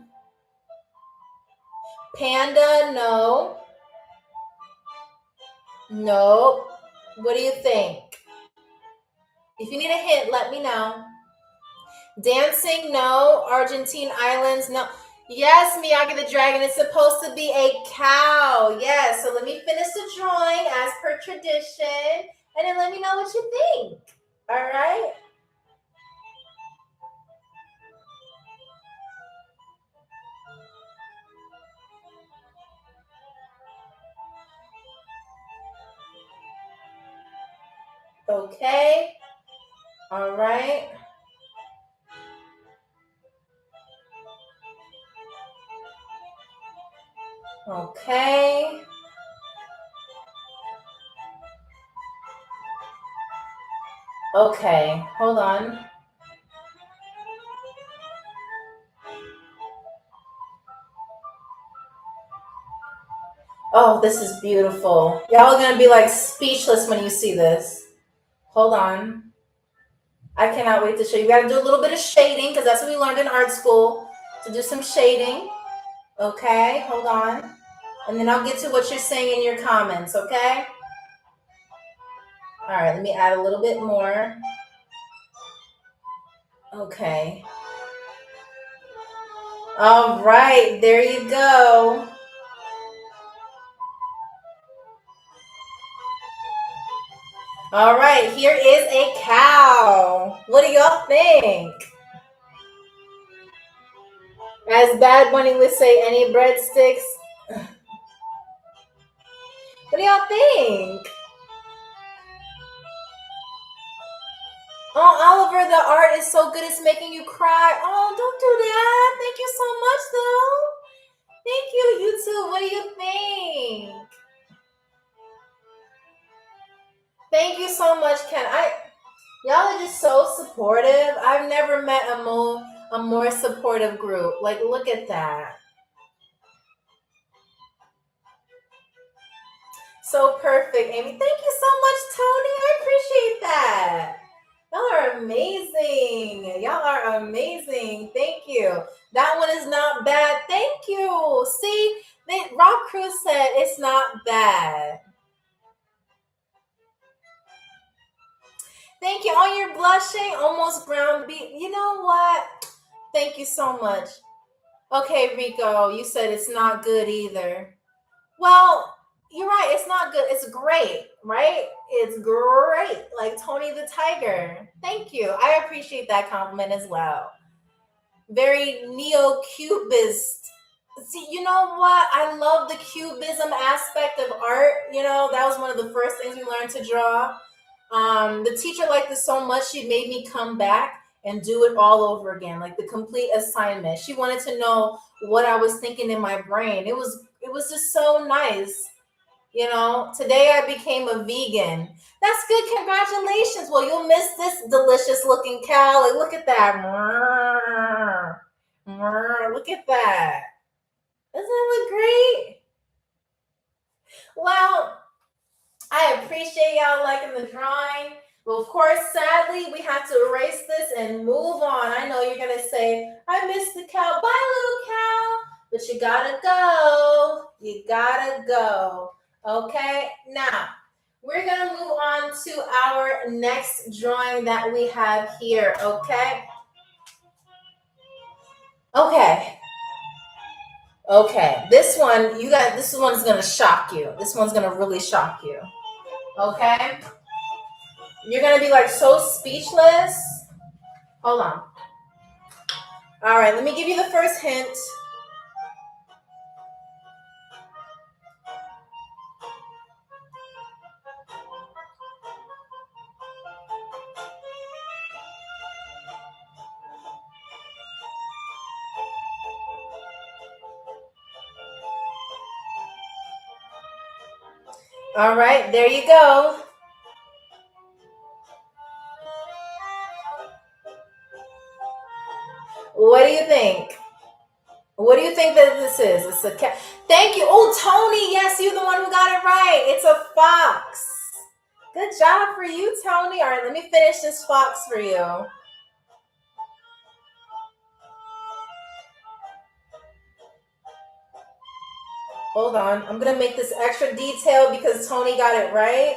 Panda, no. No. What do you think? If you need a hint, let me know. Dancing, no. Argentine islands, no. Yes, Miyagi the Dragon, it's supposed to be a cow. Yes, so let me finish the drawing as per tradition, and then let me know what you think. All right? Okay. All right. Okay. Okay, hold on. Oh, this is beautiful. Y'all are gonna be like speechless when you see this. Hold on. I cannot wait to show you. We gotta do a little bit of shading because that's what we learned in art school. To do some shading. Okay, hold on. And then I'll get to what you're saying in your comments, okay? All right, let me add a little bit more. Okay. All right, there you go. All right, here is a cow. What do y'all think? As Bad Bunny would say, any breadsticks? What do y'all think? Oh, Oliver, the art is so good, it's making you cry. Oh, don't do that. Thank you so much, though. Thank you, YouTube. What do you think? Thank you so much, Ken. Y'all are just so supportive. I've never met a more supportive group. Like, look at that. So perfect, Amy. Thank you so much, Tony. I appreciate that. Y'all are amazing. Y'all are amazing. Thank you. That one is not bad. Thank you. See, Rock Cruz said it's not bad. Thank you. Oh, you're blushing. Almost ground beef. You know what? Thank you so much. Okay, Rico, you said it's not good either. Well, you're right. It's not good. It's great, right? It's great. Like Tony the Tiger. Thank you. I appreciate that compliment as well. Very neo-cubist. See, you know what? I love the cubism aspect of art. You know, that was one of the first things we learned to draw. The teacher liked it so much, she made me come back and do it all over again, like the complete assignment. She wanted to know what I was thinking in my brain. It was just so nice. You know, today I became a vegan. That's good. Congratulations. Well, you'll miss this delicious looking cow. Like, look at that. Look at that. Doesn't it look great? Well, I appreciate y'all liking the drawing. Well, of course, sadly, we have to erase this and move on. I know you're going to say, I missed the cow. Bye, little cow. But you got to go. You got to go. Okay? Now, we're going to move on to our next drawing that we have here. Okay? Okay. This one, you guys, this one's going to shock you. This one's going to really shock you. Okay? You're going to be like so speechless. Hold on. All right, let me give you the first hint. All right, there you go. What do you think? What do you think that this is? It's a cat. Thank you. Oh, Tony, yes, you're the one who got it right. It's a fox. Good job for you, Tony. All right, let me finish this fox for you. Hold on. I'm going to make this extra detailed because Tony got it right.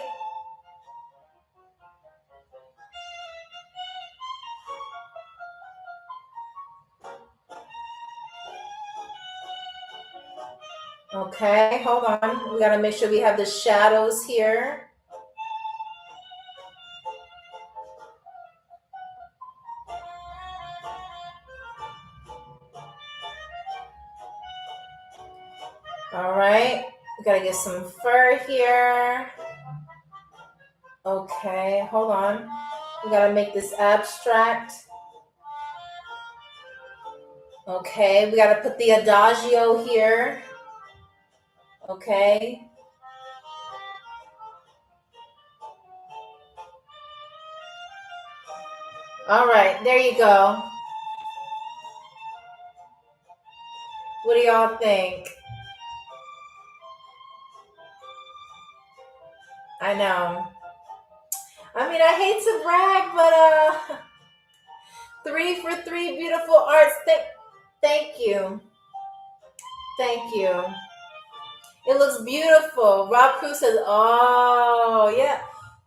Okay, hold on. We got to make sure we have the shadows here. All right, we got to get some fur here. Okay, hold on. We got to make this abstract. Okay, we got to put the adagio here. Okay. All right, there you go. What do y'all think? I know. I mean, I hate to brag, but 3 for 3 beautiful arts. Thank you. Thank you. It looks beautiful. Rob Cruz says, oh, yeah.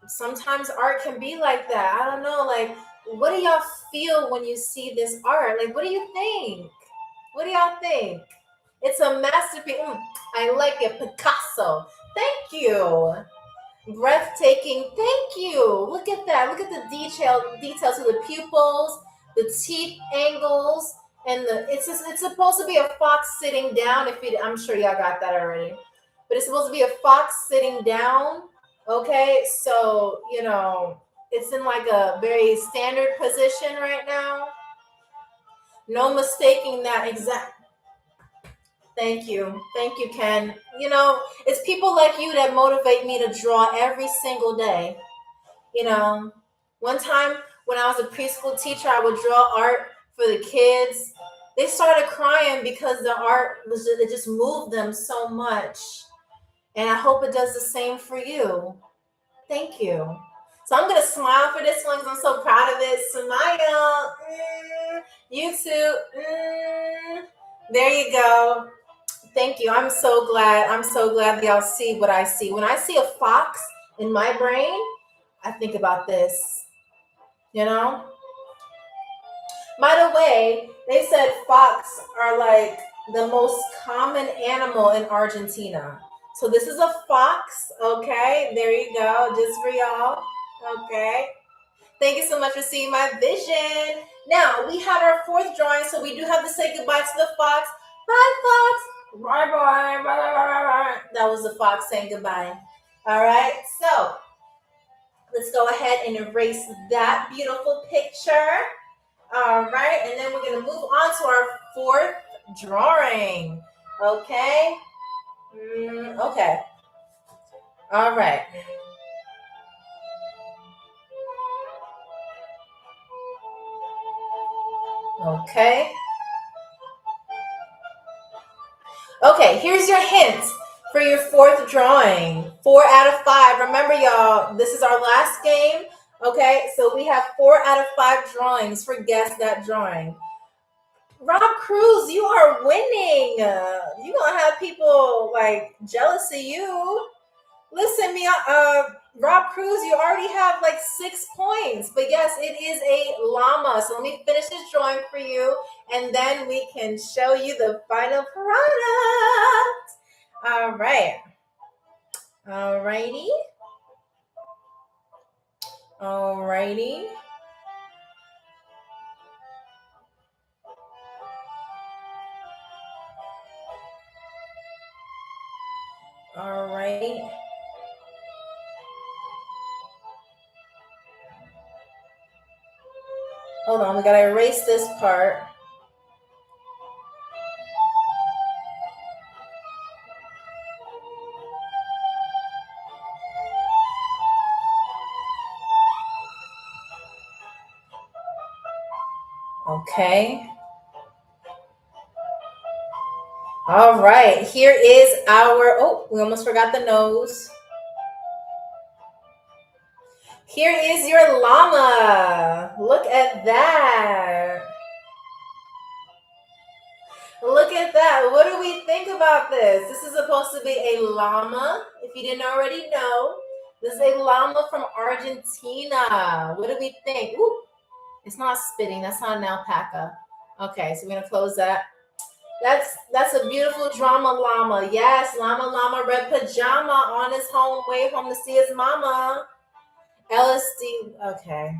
Sometimes art can be like that. I don't know. Like, what do y'all feel when you see this art? Like, what do you think? What do y'all think? It's a masterpiece. I like it. Picasso. Thank you. Breathtaking. Thank you. Look at that. Look at the details of the pupils, the teeth angles, and it's supposed to be a fox sitting down. I'm sure y'all got that already. but it's supposed to be a fox sitting down. Okay, so it's in like a very standard position right now. No mistaking that exact. Thank you, Ken. It's people like you that motivate me to draw every single day. One time when I was a preschool teacher, I would draw art for the kids. They started crying because the art it just moved them so much. And I hope it does the same for you. Thank you. So I'm gonna smile for this one because I'm so proud of it. Smile. YouTube. There you go. Thank you. I'm so glad. I'm so glad that y'all see what I see. When I see a fox in my brain, I think about this. By the way, they said fox are like the most common animal in Argentina. So this is a fox. Okay, there you go. Just for y'all. Okay. Thank you so much for seeing my vision. Now we have our fourth drawing, so we do have to say goodbye to the fox. Bye, fox. Bye, bye, bye, bye, bye. That was the fox saying goodbye. All right. So let's go ahead and erase that beautiful picture. All right, and then we're going to move on to our fourth drawing. Okay. Okay. All right. Okay. Okay, here's your hint for your fourth drawing. 4 out of 5. Remember, y'all, this is our last game. Okay, so we have 4 out of 5 drawings for Guess That Drawing. Rob Cruz, you are winning. You're going to have people like jealous of you. Listen, Rob Cruz, you already have like 6 points. But yes, it is a llama. So let me finish this drawing for you, and then we can show you the final product. All right. All righty. All righty. All right. Hold on, we gotta erase this part. Okay. All right, here is our, we almost forgot the nose. Here is your llama. Look at that. Look at that. What do we think about this? This is supposed to be a llama, if you didn't already know. This is a llama from Argentina. What do we think? Ooh, it's not spitting. That's not an alpaca. Okay, so we're going to close that. That's a beautiful drama llama. Yes, llama, red pajama on his way home to see his mama. LSD. Okay.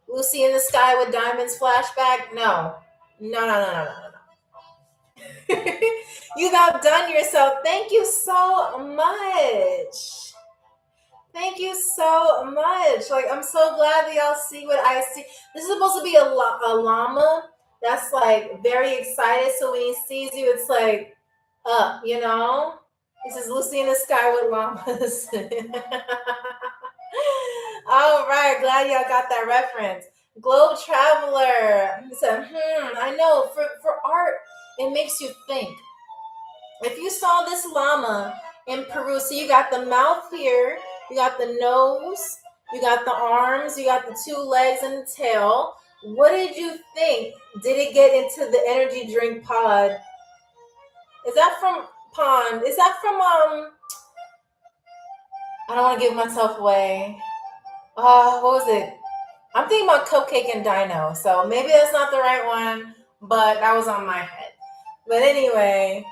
Lucy in the Sky with Diamonds flashback. No. You've outdone yourself. Thank you so much. Thank you so much. Like, I'm so glad that y'all see what I see. This is supposed to be a llama that's like very excited. So when he sees you, it's like up, This is Lucy in the Sky with llamas. All right, glad y'all got that reference. Globe Traveler said, I know, for art, it makes you think. If you saw this llama in Peru, so you got the mouth here, you got the nose, you got the arms, you got the 2 legs and the tail. What did you think? Did it get into the energy drink pod? Is that from Pond? Is that from, I don't want to give myself away. What was it? I'm thinking about Cupcake and Dino, so maybe that's not the right one, but that was on my head. But anyway,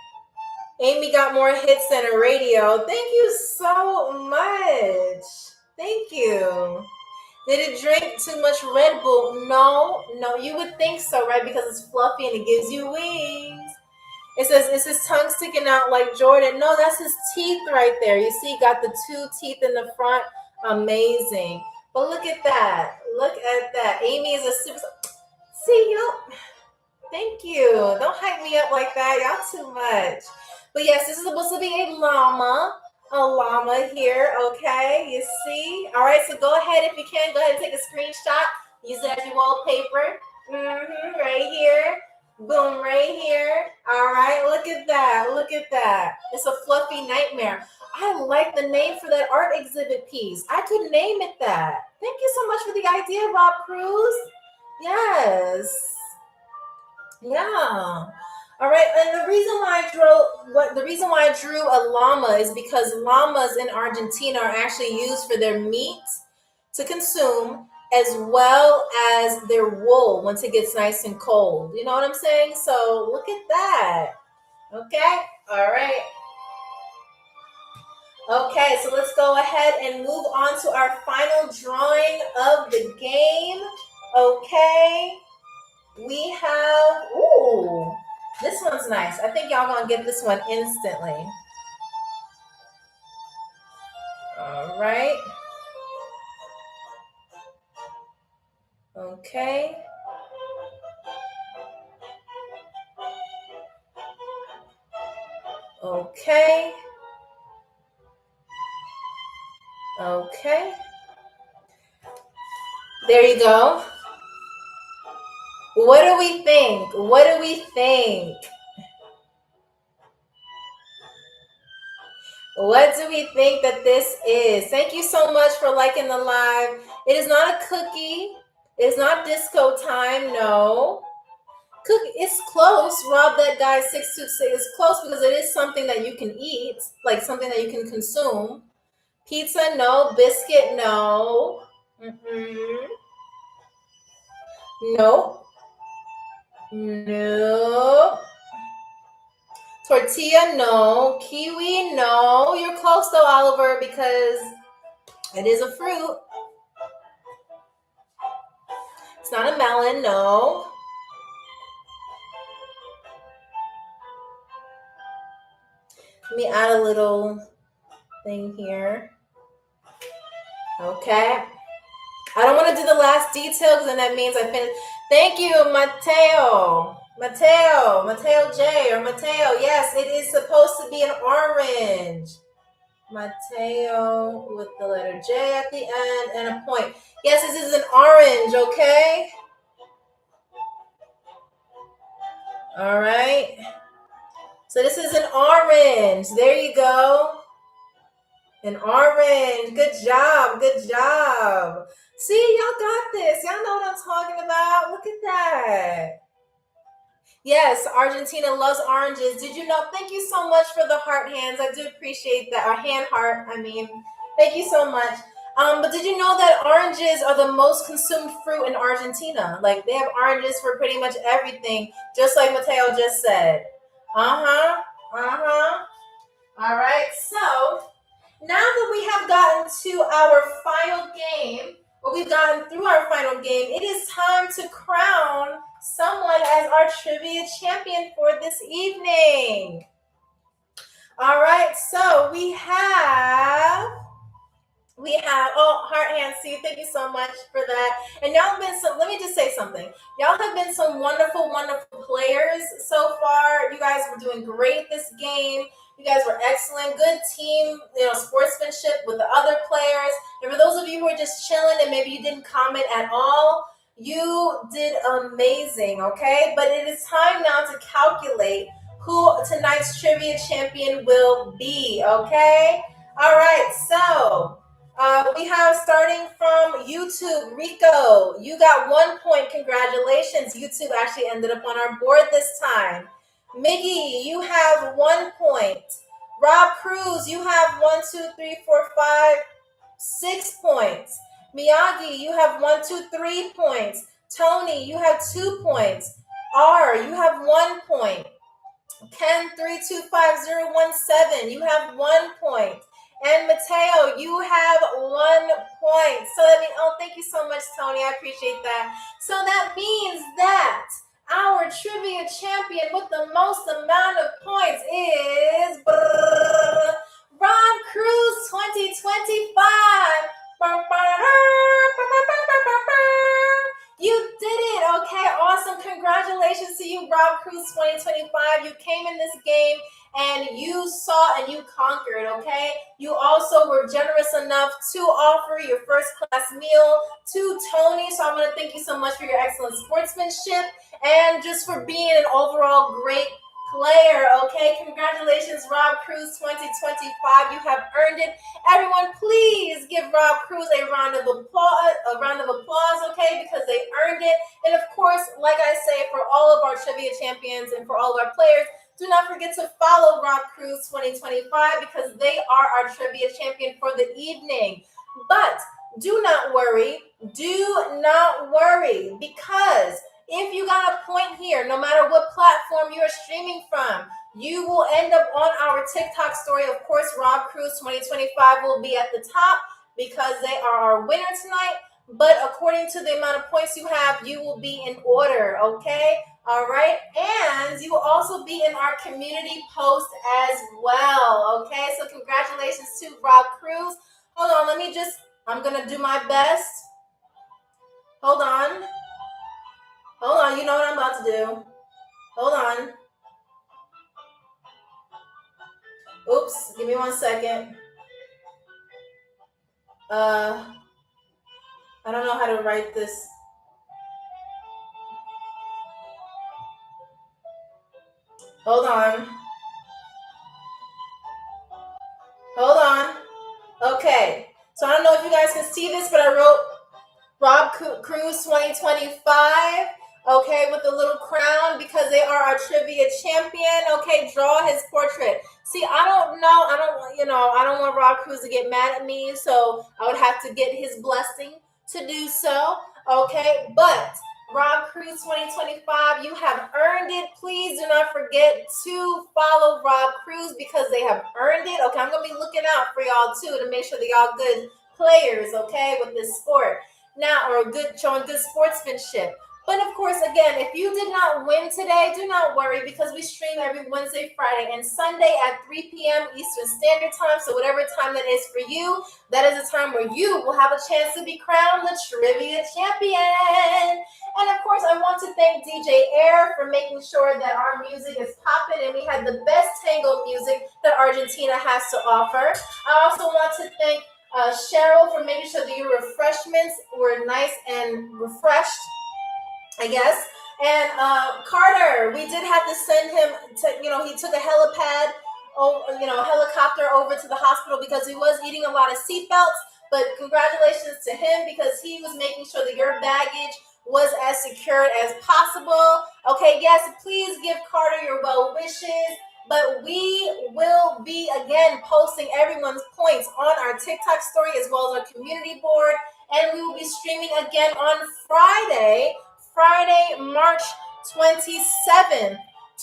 Amy got more hits than a radio. Thank you so much. Thank you. Did it drink too much Red Bull? No, you would think so, right? Because it's fluffy and it gives you wings. It says tongue sticking out like Jordan. No, that's his teeth right there. You see, he got the 2 teeth in the front. Amazing. But look at that. Look at that. Amy is a super. See, thank you. Don't hype me up like that. Y'all too much. But yes, this is supposed to be a llama. A llama here, okay? You see? All right, so go ahead if you can. Go ahead and take a screenshot. Use it as your wallpaper. Right here. Boom, right here. All right, look at that. Look at that. It's a fluffy nightmare. I like the name for that art exhibit piece. I could name it that. Thank you so much for the idea, Rob Cruz. Yes. Yeah. All right. And the reason why I drew a llama is because llamas in Argentina are actually used for their meat to consume as well as their wool once it gets nice and cold. You know what I'm saying? So look at that. Okay. All right. Okay, so let's go ahead and move on to our final drawing of the game. Okay. We have, ooh, this one's nice. I think y'all gonna get this one instantly. All right. Okay. Okay. Okay. There you go. What do we think? What do we think? What do we think that this is? Thank you so much for liking the live. It is not a cookie. It's not disco time. No. Cookie, it's close. Rob, that guy 626 is close because it is something that you can eat, like something that you can consume. Pizza, no. Biscuit, no. Nope. Nope. Tortilla, no. Kiwi, no. You're close though, Oliver, because it is a fruit. It's not a melon, no. Let me add a little thing here. Okay. I don't want to do the last detail because then that means I finished. Thank you, Mateo. Mateo J or Mateo. Yes, it is supposed to be an orange. Mateo with the letter J at the end and a point. Yes, this is an orange, okay? All right. So this is an orange. There you go. An orange. Good job. Good job. See, y'all got this. Y'all know what I'm talking about. Look at that. Yes, Argentina loves oranges. Did you know? Thank you so much for the heart hands. I do appreciate that. Or hand heart, I mean. Thank you so much. But did you know that oranges are the most consumed fruit in Argentina? Like, they have oranges for pretty much everything, just like Mateo just said. Uh-huh. Uh-huh. All right. So, now that we have gotten to our final game, or we've gotten through our final game, it is time to crown someone as our trivia champion for this evening. All right, so we have, heart hands, see, thank you so much for that. And y'all have been let me just say something. Y'all have been some wonderful, wonderful players so far. You guys were doing great this game. You guys were excellent. Good team, sportsmanship with the other players. And for those of you who are just chilling and maybe you didn't comment at all, you did amazing, okay? But it is time now to calculate who tonight's trivia champion will be, okay? All right, so we have, starting from YouTube, Rico, you got 1 point. Congratulations. YouTube actually ended up on our board this time. Miggy, you have 1 point. Rob Cruz, you have 6 points. Miyagi, you have 3 points. Tony, you have 2 points. R, you have 1 point. Ken 325017, you have 1 point. And Mateo, you have 1 point. So that means, thank you so much, Tony. I appreciate that. So that means that our trivia champion champion with the most amount of points is Ron Cruz 2025. You did it. Okay, awesome. Congratulations to you, Rob Cruz 2025. You came in this game and you saw and you conquered, okay? You also were generous enough to offer your first class meal to Tony. So I want to thank you so much for your excellent sportsmanship and just for being an overall great player, okay? Congratulations, Rob Cruz 2025. You have earned it. Everyone, please give Rob Cruz a round of applause, okay? Because they earned it. And of course, like I say, for all of our trivia champions and for all of our players, do not forget to follow Rob Cruz 2025 because they are our trivia champion for the evening. But do not worry, because if you got a point here, no matter what platform you're streaming from, you will end up on our TikTok story. Of course, Rob Cruz 2025 will be at the top because they are our winner tonight. But according to the amount of points you have, you will be in order, okay? All right. And you will also be in our community post as well, okay? So congratulations to Rob Cruz. Hold on, I'm going to do my best. Hold on, you know what I'm about to do. Hold on. Oops, give me 1 second. I don't know how to write this. Hold on. Okay, so I don't know if you guys can see this, but I wrote Rob Cruz 2025, okay, with the little crown because they are our trivia champion. Okay, draw his portrait. See, I don't want Rob Cruz to get mad at me, so I would have to get his blessing to do so. Okay, but Rob Cruz 2025, you have earned it. Please do not forget to follow Rob Cruz because they have earned it. Okay, I'm gonna be looking out for y'all too to make sure that y'all good players, okay, with this sport. Now, or showing good sportsmanship. But of course, again, if you did not win today, do not worry because we stream every Wednesday, Friday, and Sunday at 3 p.m. Eastern Standard Time. So whatever time that is for you, that is a time where you will have a chance to be crowned the trivia champion. And of course, I want to thank DJ Air for making sure that our music is popping and we had the best tango music that Argentina has to offer. I also want to thank Cheryl for making sure that your refreshments were nice and refreshed, I guess. And Carter, we did have to send him to, he took a helicopter over to the hospital because he was eating a lot of seatbelts. But congratulations to him because he was making sure that your baggage was as secured as possible. Okay, yes, please give Carter your well wishes. But we will be, again, posting everyone's points on our TikTok story as well as our community board. And we will be streaming again on Friday, March 27th,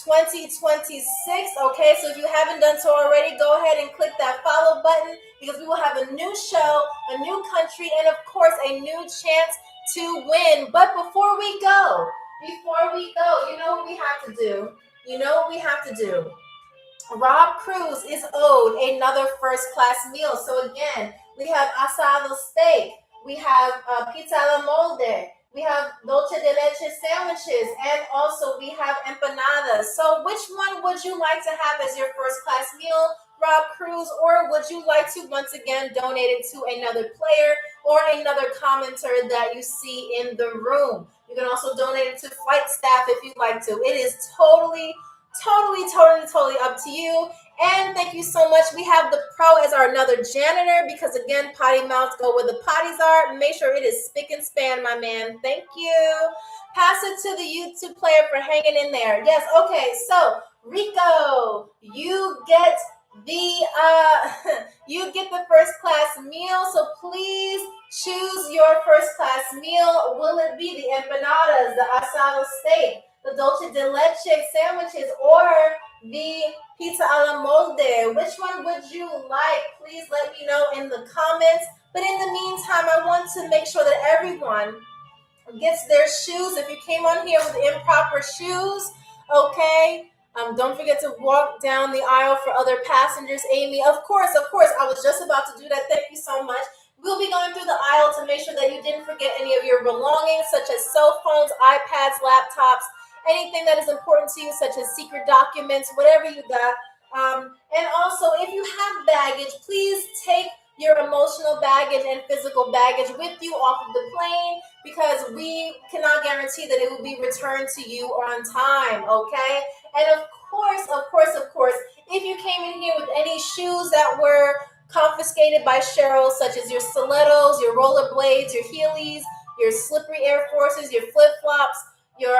2026. Okay, so if you haven't done so already, go ahead and click that follow button because we will have a new show, a new country, and of course, a new chance to win. But before we go, you know what we have to do. Rob Cruz is owed another first-class meal. So again, we have asado steak, we have pizza a la molde, we have dulce de leche sandwiches, and also we have empanadas. So which one would you like to have as your first-class meal, Rob Cruz, or would you like to once again donate it to another player or another commenter that you see in the room? You can also donate it to flight staff if you'd like to. It is totally up to you. And thank you so much. We have the pro as our another janitor because again, potty mouths go where the potties are. Make sure it is spick and span, my man. Thank you. Pass it to the YouTube player for hanging in there. Yes, okay. So Rico, you get the first class meal. So please choose your first class meal. Will it be the empanadas, the asado steak, the dulce de leche sandwiches, or the pizza a la molde? Which one would you like? Please let me know in the comments. But in the meantime, I want to make sure that everyone gets their shoes. If you came on here with improper shoes, Okay. Don't forget to walk down the aisle for other passengers, Amy. Of course, I was just about to do that. Thank you so much. We'll be going through the aisle to make sure that you didn't forget any of your belongings, such as cell phones, iPads, laptops, anything that is important to you, such as secret documents, whatever you got. And also, if you have baggage, please take your emotional baggage and physical baggage with you off of the plane because we cannot guarantee that it will be returned to you on time, okay? And of course, if you came in here with any shoes that were confiscated by Cheryl, such as your stilettos, your rollerblades, your Heelys, your slippery Air Forces, your flip flops, your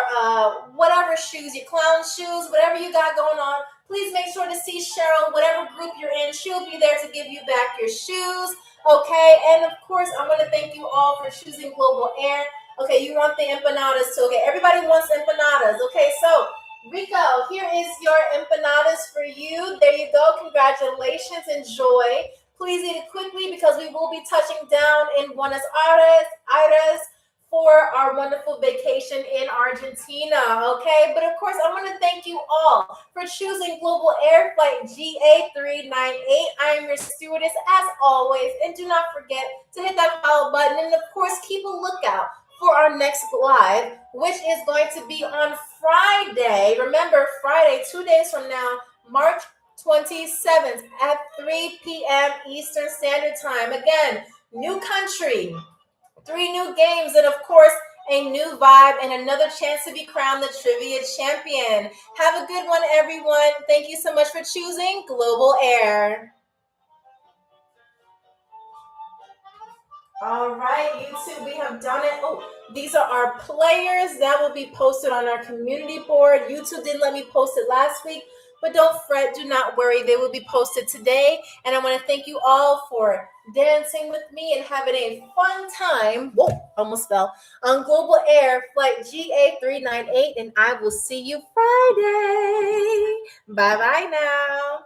whatever shoes, your clown shoes, whatever you got going on, please make sure to see Cheryl, whatever group you're in. She'll be there to give you back your shoes. Okay, and of course, I want to thank you all for choosing Global Air. Okay, you want the empanadas too. Okay, everybody wants empanadas. Okay, so Rico, here is your empanadas for you. There you go. Congratulations. Enjoy. Please eat it quickly because we will be touching down in Buenos Aires for our wonderful vacation in Argentina. Okay, but of course, I want to thank you all for choosing Global Air Flight GA398. I am your stewardess as always, and do not forget to hit that follow button, and of course, keep a lookout for our next live, which is going to be on Friday. Remember, Friday, 2 days from now, March 27th at 3 p.m. Eastern Standard Time. Again, new country, 3 new games, and of course, a new vibe and another chance to be crowned the trivia champion. Have a good one, everyone. Thank you so much for choosing Global Air. All right, YouTube, we have done it. Oh, these are our players that will be posted on our community board. YouTube didn't let me post it last week, but don't fret, do not worry. They will be posted today. And I want to thank you all for dancing with me and having a fun time. Whoa, almost fell. On Global Air Flight GA398. And I will see you Friday. Bye-bye now.